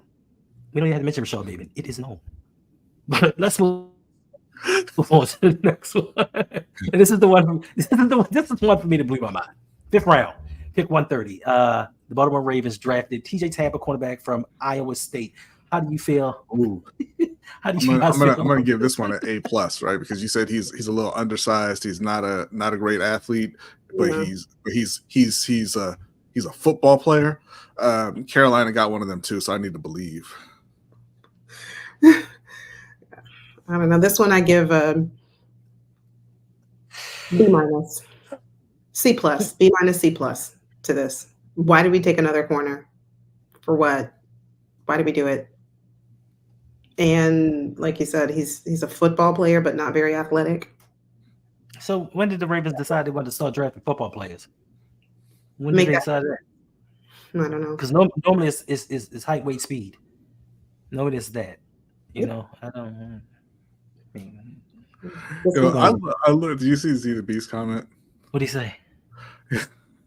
We don't even have to mention Rashad Bateman. It is known. But let's move on to the next one. And this is the one for me to blow my mind. 5th round, pick 130. The Baltimore Ravens drafted TJ Tampa, cornerback from Iowa State. How do you feel? Ooh. How do you? I'm gonna give this one an A+, right? Because you said he's a little undersized. He's not a great athlete, but he's a football player. Carolina got one of them too, so I need to believe. I don't know. This one I give a B-, C+, B-, C+ to this. Why did we take another corner? For what? Why did we do it? And like you said, he's a football player, but not very athletic. So when did the Ravens decide they wanted to start drafting football players? When did they decide that? I don't know. Because normally it's height, weight, speed. Normally it's that. I don't. I look. Do you see Z the Beast comment? What do you say?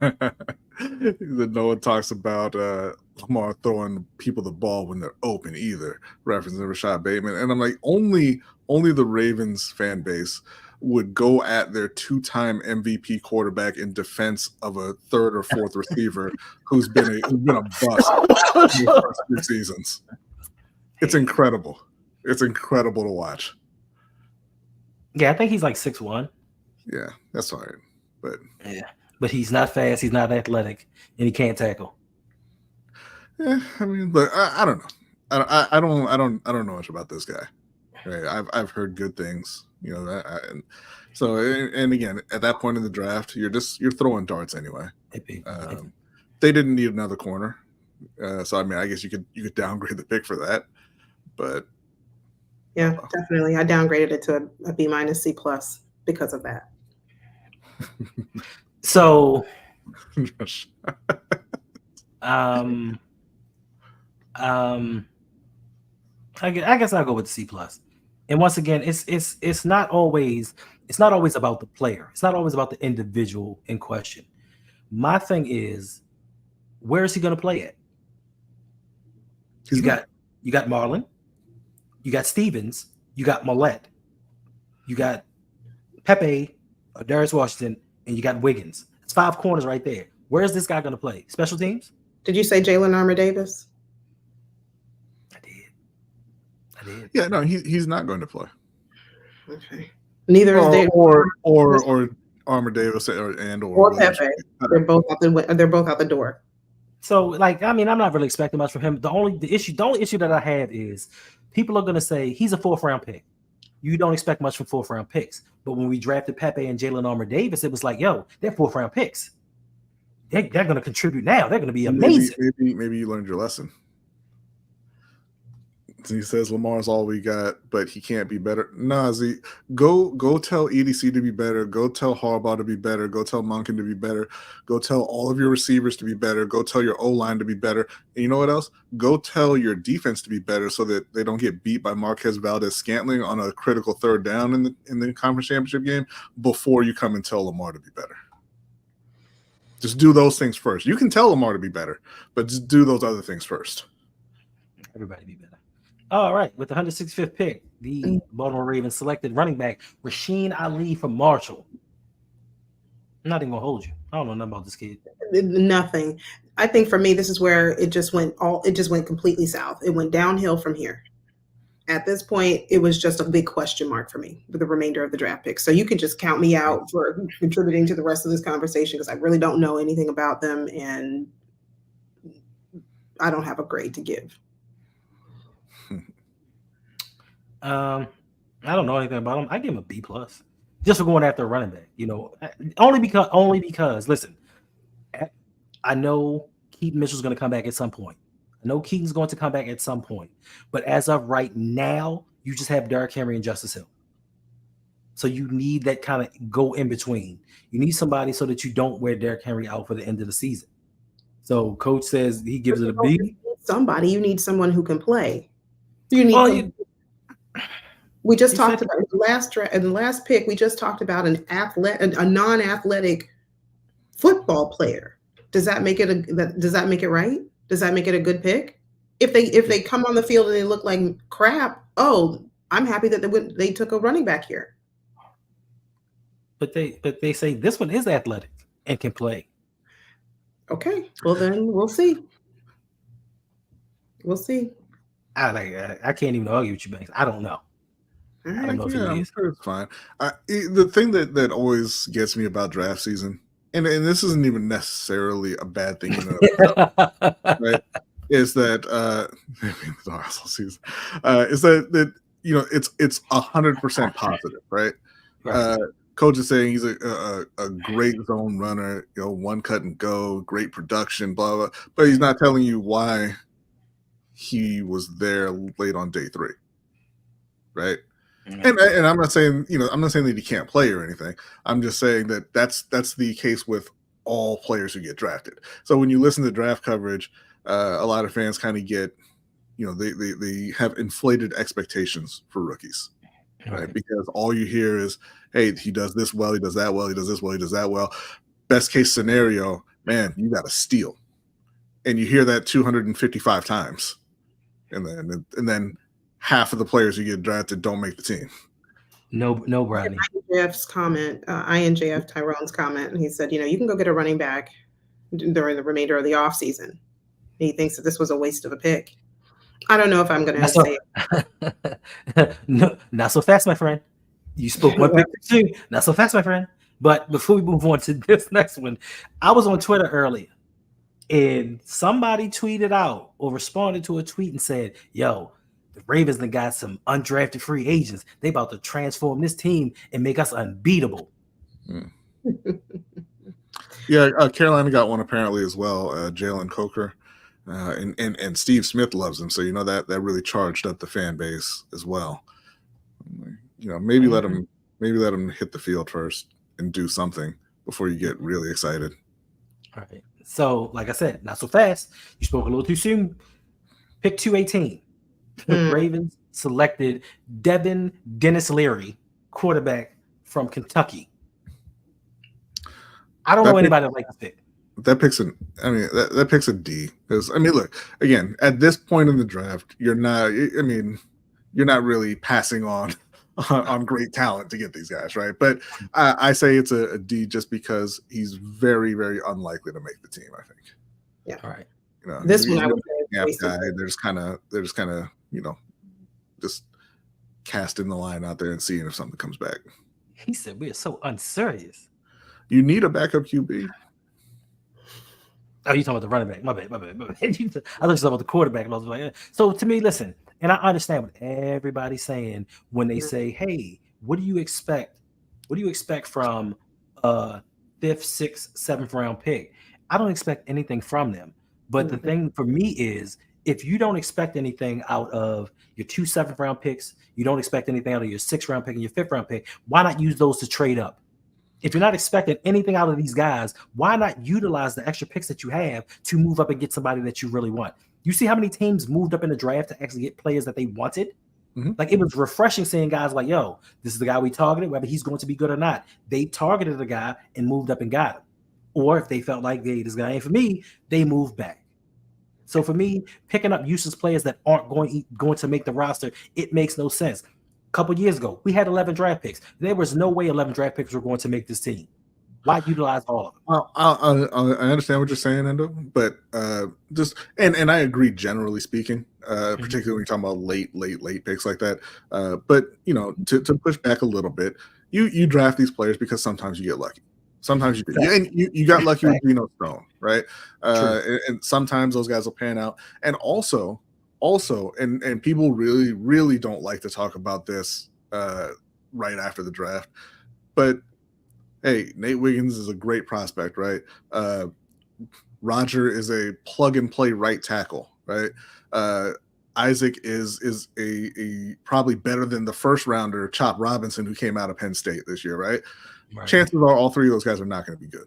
That no one talks about Lamar throwing people the ball when they're open either, referencing Rashad Bateman. And I'm like, only the Ravens fan base would go at their 2-time MVP quarterback in defense of a 3rd or 4th receiver who's been a bust in the first 2 seasons. It's incredible. It's incredible to watch. Yeah, I think he's like 6'1". Yeah, that's all right. But yeah. But he's not fast, he's not athletic, and he can't tackle. Yeah, I mean, but I don't know. I don't know much about this guy. Right? I've heard good things, so again, at that point in the draft, you're throwing darts anyway. They didn't need another corner, so I mean, I guess you could downgrade the pick for that, but yeah, definitely, I downgraded it to a B-, C+ because of that. So, I guess I'll go with the C+. And once again, it's not always It's not always about the player. It's not always about the individual in question. My thing is, where is he going to play at? You got Marlon, you got Stevens, you got Millette, you got Pepe, Darius Washington, and you got Wiggins. It's 5 corners right there. Where is this guy going to play? Special teams? Did you say Jalen Armour-Davis? I did. Yeah, no, he's not going to play. Okay. Neither is David or Armour-Davis or Pepe. They're both out the door. So, like, I mean, I'm not really expecting much from him. The only issue that I have is people are going to say he's a 4th-round pick. You don't expect much from 4th-round picks. But when we drafted Pepe and Jalen Armour-Davis, it was like, yo, they're 4th-round picks. They're going to contribute now. They're going to be amazing. Maybe you learned your lesson. He says Lamar's all we got, but he can't be better. Nah, Z, go tell EDC to be better. Go tell Harbaugh to be better. Go tell Monken to be better. Go tell all of your receivers to be better. Go tell your O-line to be better. And you know what else? Go tell your defense to be better so that they don't get beat by Marquez Valdez-Scantling on a critical 3rd down in the conference championship game before you come and tell Lamar to be better. Just do those things first. You can tell Lamar to be better, but just do those other things first. Everybody be better. All right, with the 165th pick, the Baltimore Ravens selected running back Rasheen Ali from Marshall. I'm not even gonna hold you. I don't know nothing about this kid. Nothing. I think for me, this is where it just went completely south. It went downhill from here. At this point, it was just a big question mark for me with the remainder of the draft picks. So you can just count me out for contributing to the rest of this conversation because I really don't know anything about them and I don't have a grade to give. I don't know anything about him. I give him a B+ just for going after a running back. You know, only because listen, I know Keaton Mitchell's going to come back at some point. I know Keaton's going to come back at some point, but as of right now, you just have Derrick Henry and Justice Hill. So you need that kind of go in between. You need somebody so that you don't wear Derrick Henry out for the end of the season. So coach says he gives it a B. You need someone who can play. You need. We just talked about in the last pick. We just talked about a non-athletic football player. Does that make it right? Does that make it a good pick? If they come on the field and they look like crap, I'm happy that they took a running back here. But they say this one is athletic and can play. Okay, well then we'll see. We'll see. I can't even argue with you, Banks. I don't know. I don't know if I'm sure it's fine. The thing that always gets me about draft season, and this isn't even necessarily a bad thing, right? Is that is that you know it's 100% positive, right? Coach is saying he's a great zone runner, you know, one cut and go, great production, blah blah. But he's not telling you why he was there late on day 3, right? And I'm not saying that he can't play or anything. I'm just saying that that's the case with all players who get drafted. So when you listen to draft coverage, a lot of fans kind of get, you know, they have inflated expectations for rookies, right? Because all you hear is, hey, he does this well, he does that well, he does this well, he does that well. Best case scenario, man, you got to steal, and you hear that 255 times, and then half of the players who get drafted don't make the team. No, Rodney. INJF's comment, INJF Tyrone's comment, and he said, you know, you can go get a running back during the remainder of the offseason. He thinks that this was a waste of a pick. I don't know if I'm going to say it. No, not so fast, my friend. You spoke one pick too. Not so fast, my friend. But before we move on to this next one, I was on Twitter earlier, and somebody tweeted out or responded to a tweet and said, yo, the Ravens done got some undrafted free agents. They about to transform this team and make us unbeatable. Yeah, Carolina got one apparently as well, Jalen Coker. And Steve Smith loves him, so you know that really charged up the fan base as well. You know, maybe let him hit the field first and do something before you get really excited. All right. So, like I said, not so fast. You spoke a little too soon. Pick 218. The Ravens selected Devin Dennis Leary, quarterback from Kentucky. I don't know anybody that likes this pick. That picks that picks a D. Because look, again, at this point in the draft, you're not really passing on great talent to get these guys, right? But I say it's a D just because he's very, very unlikely to make the team, I think. Yeah. All right. This one I would say guy, they're just kind of just casting the line out there and seeing if something comes back. He said we are so unserious. You need a backup QB. Oh, you talking about the running back? My bad. I thought you were talking about the quarterback. And I was like, so to me, listen, and I understand what everybody's saying when they say, "Hey, what do you expect? What do you expect from a 5th, 6th, 7th round pick?" I don't expect anything from them. But the thing for me is, if you don't expect anything out of your 2 7th round picks, you don't expect anything out of your 6th round pick and your 5th round pick, why not use those to trade up? If you're not expecting anything out of these guys, why not utilize the extra picks that you have to move up and get somebody that you really want? You see how many teams moved up in the draft to actually get players that they wanted? Mm-hmm. Like, it was refreshing seeing guys like, yo, this is the guy we targeted, whether he's going to be good or not. They targeted the guy and moved up and got him. Or if they felt like, hey, this guy ain't for me, they moved back. So for me, picking up useless players that aren't going to make the roster, it makes no sense. Couple years ago, we had 11 draft picks. There was no way 11 draft picks were going to make this team. Why utilize all of them? I understand what you're saying, Endo, but just and I agree generally speaking, particularly when you're talking about late picks like that. But to push back a little bit, you draft these players because sometimes you get lucky. Sometimes you do. And you got lucky with Reno Stone, right? And sometimes those guys will pan out. And also, and people really, really don't like to talk about this right after the draft. But, hey, Nate Wiggins is a great prospect, right? Roger is a plug-and-play right tackle, right? Isaac is a probably better than the first-rounder, Chop Robinson, who came out of Penn State this year, right? Chances are all three of those guys are not going to be good.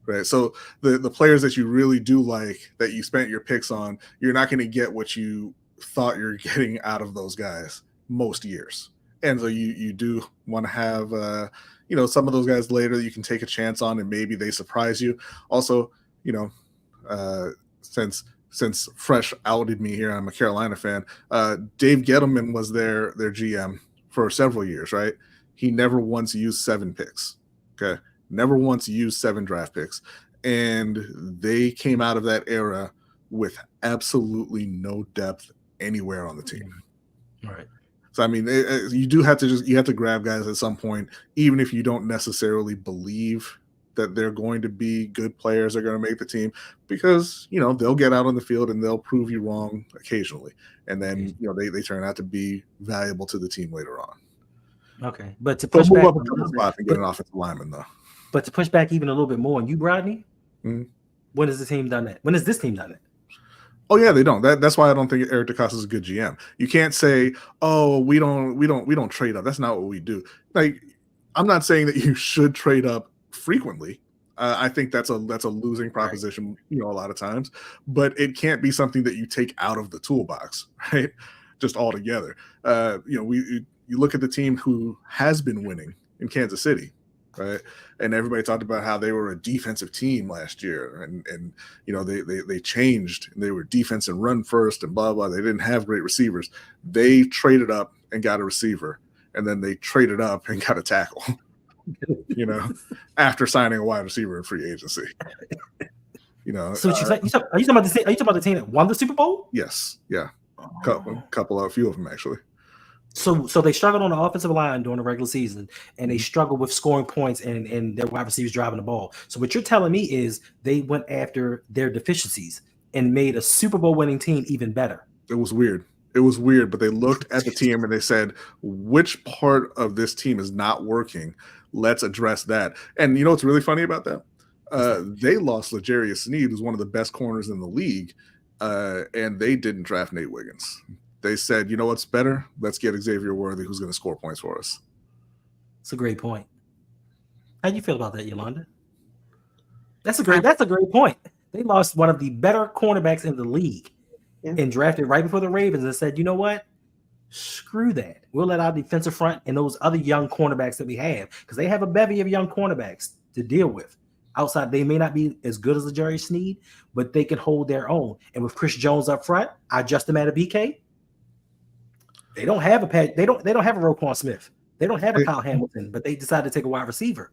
Right. So the players that you really do like, that you spent your picks on, you're not going to get what you thought you're getting out of those guys most years. And so you do want to have some of those guys later that you can take a chance on, and maybe they surprise you. Also, since Fresh outed me here, I'm a Carolina fan. Dave Gettleman was their GM for several years, right? He never once used 7 picks. Okay. Never once used 7 draft picks. And they came out of that era with absolutely no depth anywhere on the team. Right. So, you do have to grab guys at some point, even if you don't necessarily believe that they're going to be good players, are going to make the team, because, they'll get out on the field and they'll prove you wrong occasionally. And then, they turn out to be valuable to the team later on. Okay, but to push back up a couple spots and get an offensive lineman, though. But to push back even a little bit more, and you, Rodney, mm-hmm. When has the team done that? When has this team done it? Oh yeah, they don't. That's why I don't think Eric DeCosta is a good GM. You can't say, "Oh, we don't trade up." That's not what we do. Like, I'm not saying that you should trade up frequently. I think that's a losing proposition, a lot of times. But it can't be something that you take out of the toolbox, right? Just altogether. You look at the team who has been winning in Kansas City, right? And everybody talked about how they were a defensive team last year, and they changed, and they were defense and run first and blah blah. They didn't have great receivers. They traded up and got a receiver, and then they traded up and got a tackle. After signing a wide receiver in free agency. So are you talking about the team that won the Super Bowl? Yes, yeah, a few of them actually. So they struggled on the offensive line during the regular season, and they struggled with scoring points and their wide receivers driving the ball. So what you're telling me is they went after their deficiencies and made a Super Bowl winning team even better. It was weird, but they looked at the team and they said, which part of this team is not working? Let's address that. And what's really funny about that? They lost L'Jarius Sneed, who's one of the best corners in the league, and they didn't draft Nate Wiggins. They said, what's better? Let's get Xavier Worthy, who's going to score points for us. It's a great point. How do you feel about that, Yolanda? That's a great point. They lost one of the better cornerbacks in the league and drafted right before the Ravens and said, you know what? Screw that. We'll let our defensive front and those other young cornerbacks that we have, because they have a bevy of young cornerbacks to deal with. Outside, they may not be as good as a Jerry Sneed, but they can hold their own. And with Chris Jones up front, I adjust them at a BK. They don't have a They don't have a Roquan Smith. They don't have a Kyle Hamilton, but they decided to take a wide receiver.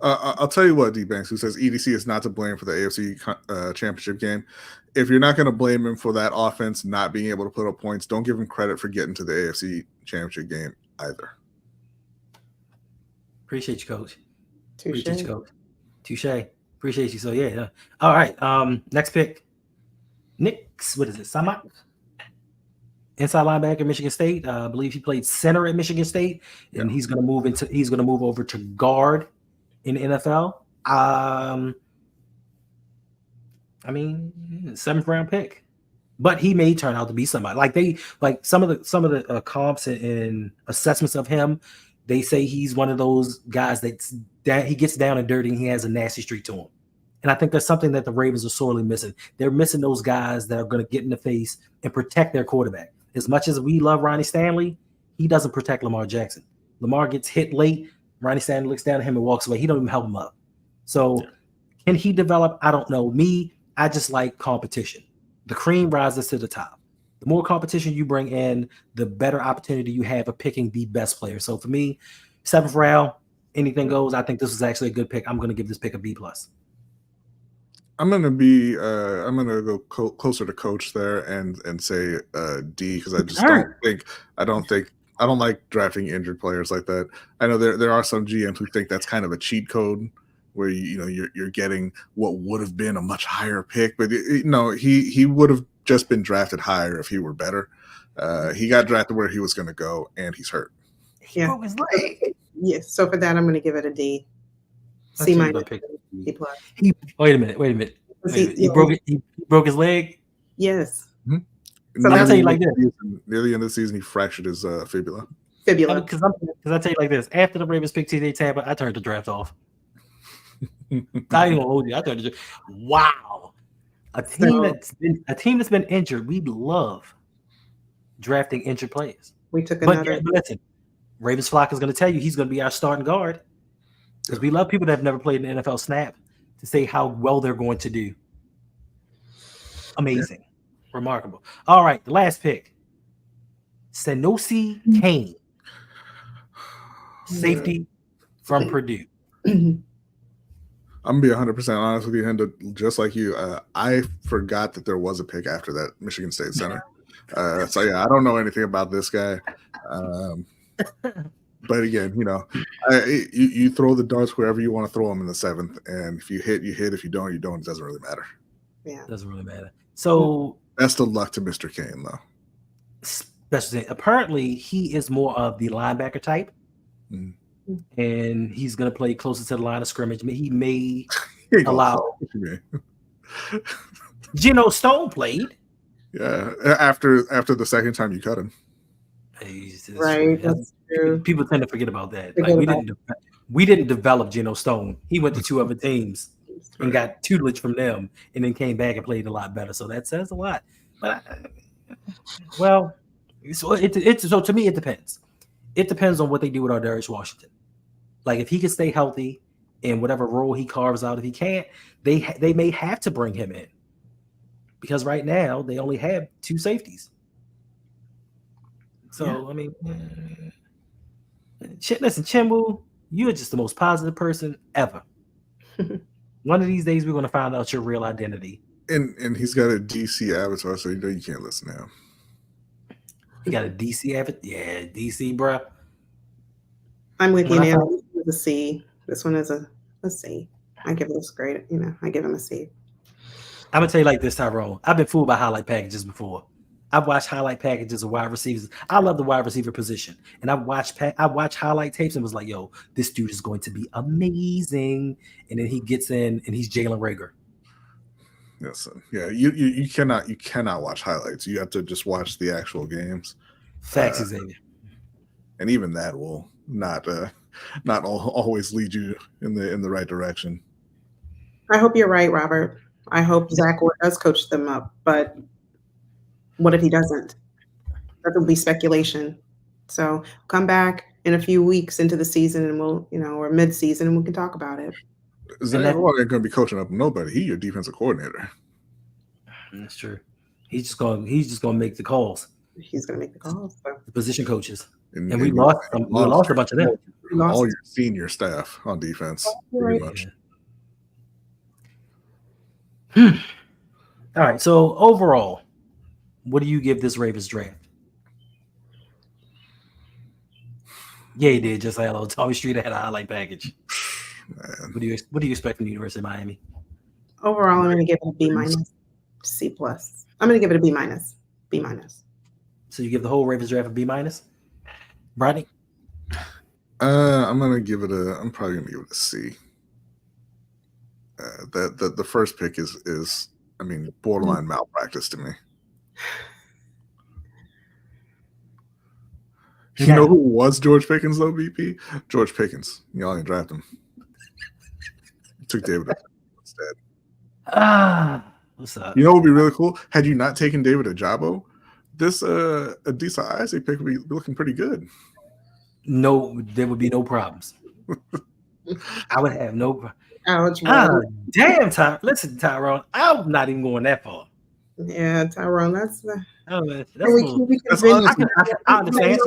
I'll tell you what, D Banks, who says EDC is not to blame for the AFC championship game. If you're not going to blame him for that offense not being able to put up points, don't give him credit for getting to the AFC championship game either. Appreciate you, Coach. Touché. Appreciate you, Coach. Touche. Appreciate you. So yeah. All right. Next pick. Nick's, what is it? Samak? Inside linebacker, Michigan State. I believe he played center at Michigan State, and he's gonna move over to guard in the NFL. I mean, 7th round pick, but he may turn out to be somebody. Like some of the comps and assessments of him, they say he's one of those guys that he gets down and dirty and he has a nasty streak to him. And I think that's something that the Ravens are sorely missing. They're missing those guys that are going to get in the face and protect their quarterback. As much as we love Ronnie Stanley, he doesn't protect Lamar Jackson. Lamar gets hit late. Ronnie Stanley looks down at him and walks away. He don't even help him up. So can he develop? I don't know. I just like competition. The cream rises to the top. The more competition you bring in, the better opportunity you have of picking the best player. So for me, 7th round, anything goes. I think this was actually a good pick. I'm going to give this pick a B+. I'm gonna go closer to Coach there and say D, because I just don't like drafting injured players like that. I know there are some GMs who think that's kind of a cheat code where you're getting what would have been a much higher pick, but he would have just been drafted higher if he were better. He got drafted where he was going to go, and he's hurt. He broke his leg. Yes, so for that I'm going to give it a D. C-. D+. Wait a minute. He broke his leg? Yes. Mm-hmm. So I'll tell you like this. Near the end of the season, he fractured his fibula. Because I'll tell you like this. After the Ravens picked TJ Tampa, I turned the draft off. I ain't gonna hold you. I turned the draft. Wow. A team that's been injured, we love drafting injured players. We took another. But listen, Ravens Flock is going to tell you he's going to be our starting guard. Because we love people that have never played an NFL snap to say how well they're going to do. Amazing. Remarkable. All right, the last pick. Sanosi Kane. Safety from Purdue. I'm going to be 100% honest with you, Henda. Just like you, I forgot that there was a pick after that Michigan State center. So, yeah, I don't know anything about this guy. But again, you throw the darts wherever you want to throw them in the 7th, and if you hit, you hit. If you don't, you don't. It doesn't really matter. Yeah, it doesn't really matter. So best of luck to Mr. Kane, though. Apparently, he is more of the linebacker type, and he's going to play closer to the line of scrimmage. He may allow. Geno Stone played. Yeah, after the second time you cut him. Right. That's true. People tend to forget about that. We didn't develop Geno Stone. He went to 2 other teams and got tutelage from them, and then came back and played a lot better. So that says a lot. But so to me, it depends. It depends on what they do with our Darius Washington. Like if he can stay healthy in whatever role he carves out, if he can't, they may have to bring him in, because right now they only have 2 safeties. So, I mean, listen, Chinwu, you're just the most positive person ever. One of these days, we're going to find out your real identity. And he's got a DC avatar, so you can't listen to him. He got a DC avatar? Yeah, DC, bro. I'm with you now. This is a C. This one is a C. I give this grade, I give him a C. I'm going to tell you like this, Tyrone. I've been fooled by highlight packages before. I've watched highlight packages of wide receivers. I love the wide receiver position. And I watched highlight tapes and was like, yo, this dude is going to be amazing. And then he gets in and he's Jalen Reagor. Yes. Yeah. You cannot watch highlights. You have to just watch the actual games. Facts, Xavier. And even that will not always lead you in the right direction. I hope you're right, Robert. I hope Zach does coach them up, but what if he doesn't? That will be speculation. So come back in a few weeks into the season, and we'll, or mid-season, and we can talk about it. Zach Waller ain't gonna be coaching up nobody. He your defensive coordinator. That's true. He's just gonna make the calls. He's gonna make the calls. So. The position coaches, and we lost a bunch of them. All your senior staff on defense, pretty much. All right. So overall, what do you give this Ravens draft? Yeah, he did. Just like hello, Tommy Street had a highlight package. Man. What do you expect from the University of Miami? Overall, I'm going to give it a B minus, C plus. I'm going to give it a B minus, B minus. So you give the whole Ravens draft a B minus, Rodney? I'm probably gonna give it a C. The first pick is borderline malpractice to me. You know who was George Pickens though, BP? George Pickens. Y'all didn't draft him. You took David instead. What's up? You know what would be really cool? Had you not taken David Ajabo, this Adisa Isaac pick would be looking pretty good. No, there would be no problems. I would have no. Damn, listen, Tyrone. I'm not even going that far. Yeah, Tyrone. That's I understand.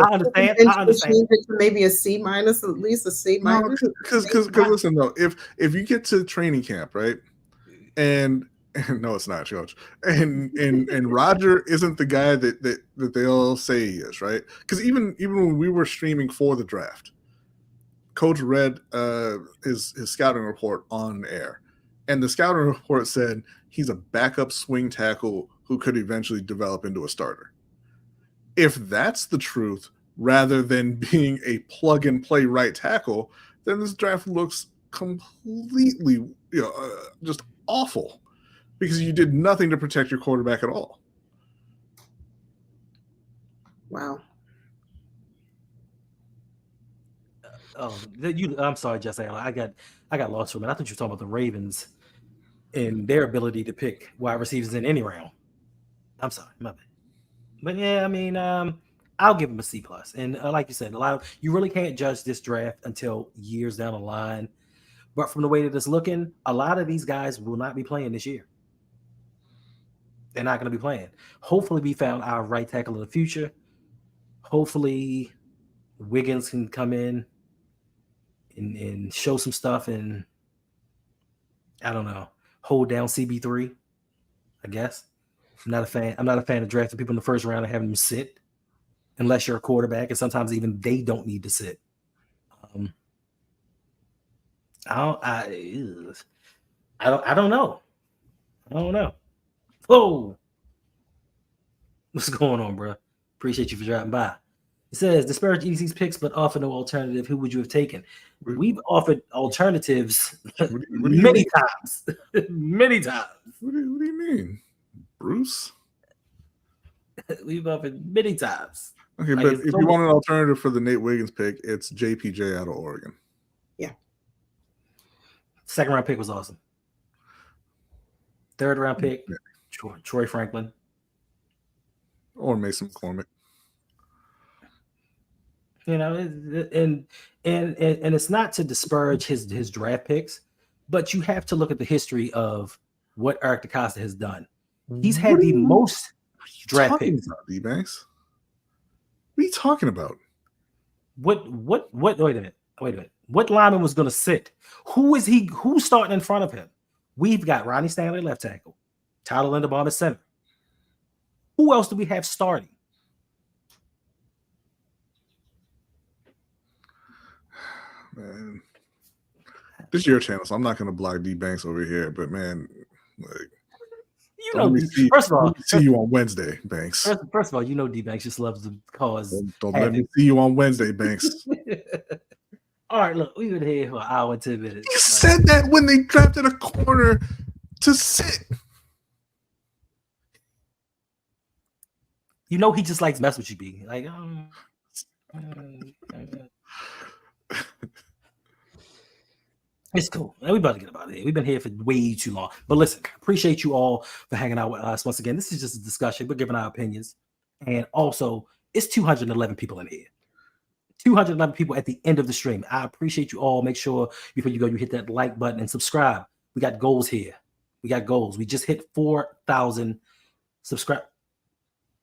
Maybe a C minus, at least a C minus. Because listen though, if you get to training camp, right, and no, it's not, Coach. And Roger isn't the guy that they all say he is, right? Because even when we were streaming for the draft, Coach read his scouting report on air, and the scouting report said he's a backup swing tackle who could eventually develop into a starter. If that's the truth, rather than being a plug and play right tackle, then this draft looks completely just awful. Because you did nothing to protect your quarterback at all. Wow. I'm sorry, Jesse. I got lost for a minute. I thought you were talking about the Ravens and their ability to pick wide receivers in any round. I'm sorry, my bad. But yeah, I'll give them a C plus. And like you said, you really can't judge this draft until years down the line. But from the way that it's looking, a lot of these guys will not be playing this year. They're not going to be playing. Hopefully, we found our right tackle of the future. Hopefully, Wiggins can come in and show some stuff and, I don't know, hold down CB3, I guess. I'm not a fan of drafting people in the first round and having them sit unless you're a quarterback, and sometimes even they don't need to sit. I don't know. Whoa. What's going on, bro? Appreciate you for dropping by. It says, disparage EDC's picks, but offer no alternative. Who would you have taken? We've offered alternatives many times. Many times. What do you mean? Bruce? We've offered many times. Okay, but if you want an alternative for the Nate Wiggins pick, it's JPJ out of Oregon. Yeah. Second round pick was awesome. Third round pick, Troy Franklin. Or Mason McCormick. And it's not to disparage his draft picks, but you have to look at the history of what Eric DeCosta has done. He's had the most draft picks. D-Banks? What are you talking about? Wait a minute. What lineman was going to sit? Who's starting in front of him? We've got Ronnie Stanley left tackle, Tyler Linderbaum at center. Who else do we have starting? Man, this is your channel, so I'm not going to block D Banks over here. But man, first of all, see you on Wednesday, Banks. First of all, D Banks just loves to cause. Don't let me see you on Wednesday, Banks. All right, look, we've been here for an hour and 10 minutes. You said that when they drafted a corner to sit. He just likes mess with you, B. Like, it's cool. We about to get about it. We've been here for way too long. But listen, appreciate you all for hanging out with us. Once again, this is just a discussion. We're giving our opinions. And also, It's 211 people in here. 211 people at the end of the stream. I appreciate you all. Make sure before you go, you hit that like button and subscribe. We got goals here. We got goals. We just hit 4,000 subscribe.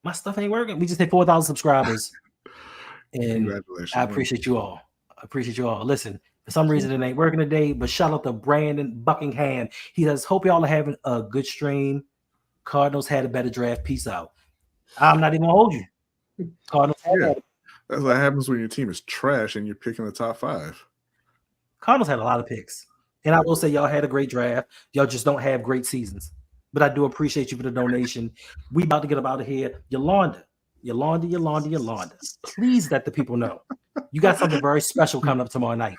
My stuff ain't working. We just hit 4,000 subscribers. And I appreciate you all. Listen, for some reason it ain't working today, but shout out to Brandon Buckingham. He says, hope y'all are having a good stream. Cardinals had a better draft. Peace out. I'm not even gonna hold you. Cardinals had That's what happens when your team is trash and you're picking the top 5. Cardinals had a lot of picks. And I will say y'all had a great draft. Y'all just don't have great seasons. But I do appreciate you for the donation. We about to get up out of here. Yolanda. Please let the people know. You got something very special coming up tomorrow night.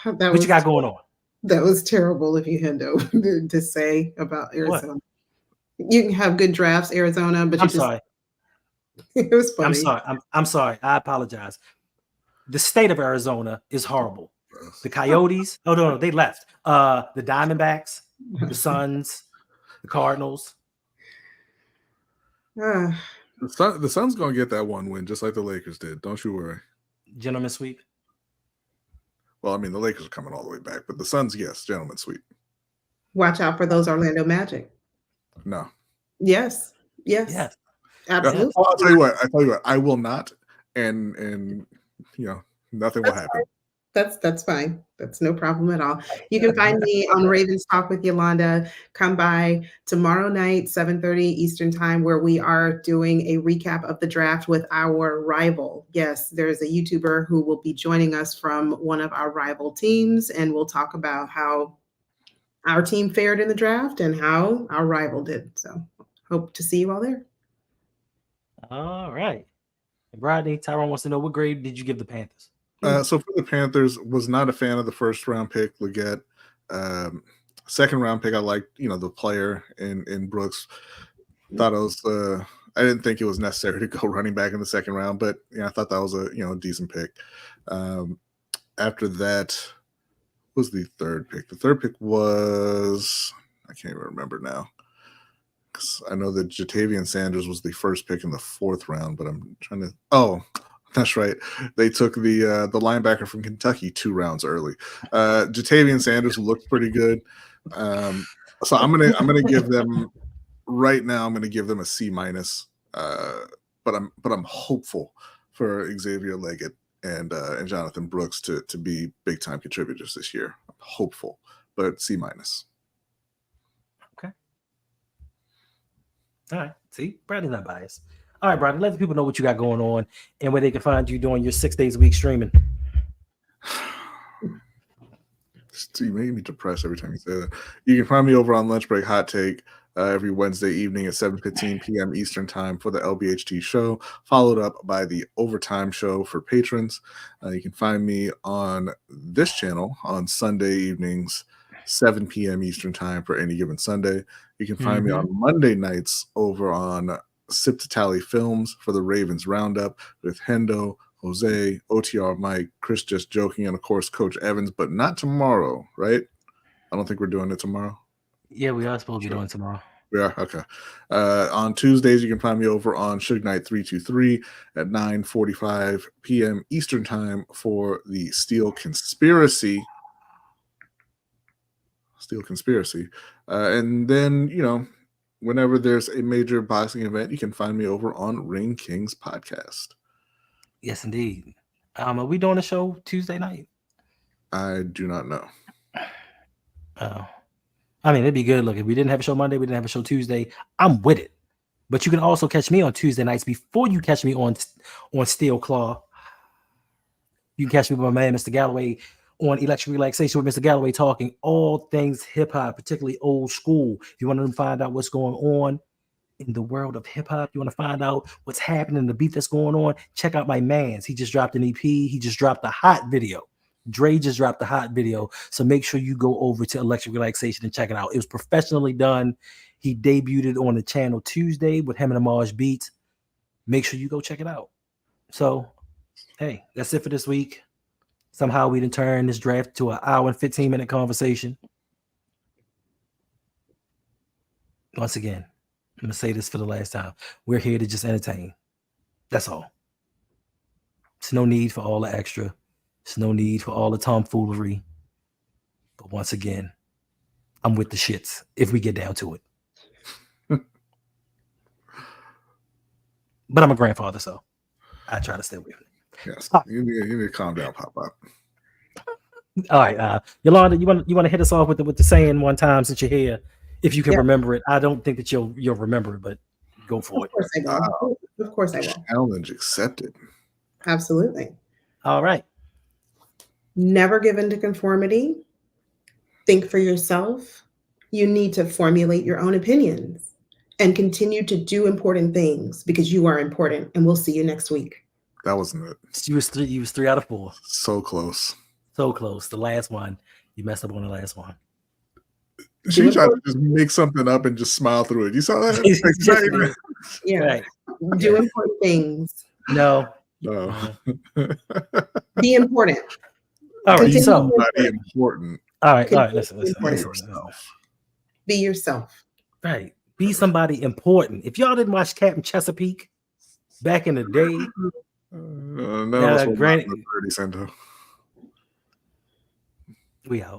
What you got going on? That was terrible of you, Hendo, to say about Arizona. What? You can have good drafts, Arizona, but sorry. It was funny. I'm sorry. I apologize. The state of Arizona is horrible. The Coyotes. Oh no, they left. The Diamondbacks, the Suns, the Cardinals. The Suns gonna get that one win, just like the Lakers did. Don't you worry. Gentleman sweep. Well, I mean, the Lakers are coming all the way back, but the Suns, yes, gentleman sweep. Watch out for those Orlando Magic. No. Yes. Absolutely. I'll tell you what. I will not, and nothing will happen. That's fine. That's no problem at all. You can find me on Ravens Talk with Yolanda. Come by tomorrow night, 7:30 Eastern Time, where we are doing a recap of the draft with our rival. Yes, there's a YouTuber who will be joining us from one of our rival teams, and we'll talk about how our team fared in the draft and how our rival did. So hope to see you all there. All right. Rodney, Tyrone wants to know, what grade did you give the Panthers? So for the Panthers, was not a fan of the first round pick, Leggett. Second round pick, I liked, the player in Brooks. Thought it was I didn't think it was necessary to go running back in the second round, but I thought that was a decent pick. After that was the third pick. The third pick was, I can't even remember now. I know that Jatavian Sanders was the first pick in the fourth round, but I'm trying to. Oh, that's right. They took the linebacker from Kentucky 2 rounds early. Jatavian Sanders looked pretty good, so I'm gonna give them right now. I'm gonna give them a C-, but I'm hopeful for Xavier Leggett and Jonathan Brooks to be big time contributors this year. I'm hopeful, but C-. Okay. All right. See, Bradley's not biased. All right, Bradley, let the people know what you got going on and where they can find you doing your 6 days a week streaming. You made me depressed every time you say that. You can find me over on Lunch Break Hot Take every Wednesday evening at 7:15 p.m. Eastern Time for the LBHT show, followed up by the Overtime show for patrons. You can find me on this channel on Sunday evenings, 7 p.m. Eastern Time for any given Sunday. You can find me on Monday nights over on Sip to Tally Films for the Ravens Roundup with Hendo, Jose, OTR Mike, Chris Just Joking, and of course Coach Evans, but not tomorrow, right? I don't think we're doing it tomorrow. Yeah, we are supposed to be doing tomorrow. Yeah, okay. On Tuesdays, you can find me over on Suge Knight 323 at 9:45 p.m. Eastern Time for the Steel Conspiracy. And then, whenever there's a major boxing event, you can find me over on Ring Kings podcast. Yes, indeed. Are we doing a show Tuesday night? I do not know. Oh, I mean, it'd be good. Look, if we didn't have a show Monday, we didn't have a show Tuesday. I'm with it. But you can also catch me on Tuesday nights before you catch me on Steel Claw. You can catch me with my man, Mr. Galloway, on Electric Relaxation with Mr. Galloway, talking all things hip-hop, particularly old school. If you want to find out what's going on in the world of hip-hop, you want to find out what's happening, the beat that's going on, check out my man's. He just dropped an EP. He just dropped a hot video. Dre just dropped a hot video. So make sure you go over to Electric Relaxation and check it out. It was professionally done. He debuted on the channel Tuesday with him and Amaj Beats. Make sure you go check it out. So, hey, that's it for this week. Somehow we didn't turn this draft to an hour and 15-minute conversation. Once again, I'm going to say this for the last time. We're here to just entertain. That's all. There's no need for all the extra. There's no need for all the tomfoolery. But once again, I'm with the shits if we get down to it. But I'm a grandfather, so I try to stay away from it. Yes, you need to calm down, Pop Up. All right, Yolanda, you want to hit us off with the saying one time since you're here, if you can remember it. I don't think that you'll remember it, but go for it. Of course I will. Of course I will. Challenge accepted. Absolutely. All right. Never give in to conformity. Think for yourself. You need to formulate your own opinions and continue to do important things because you are important. And we'll see you next week. That wasn't it. You was 3 out of 4. So close. So close. The last one, you messed up on the last one. She tried to just make something up and just smile through it. You saw that? Yeah. Right. Do important things. No. Be important. All right. So be important. All right. Listen. Be yourself. Right. Be somebody important. If y'all didn't watch Captain Chesapeake back in the day, no, granny. we out.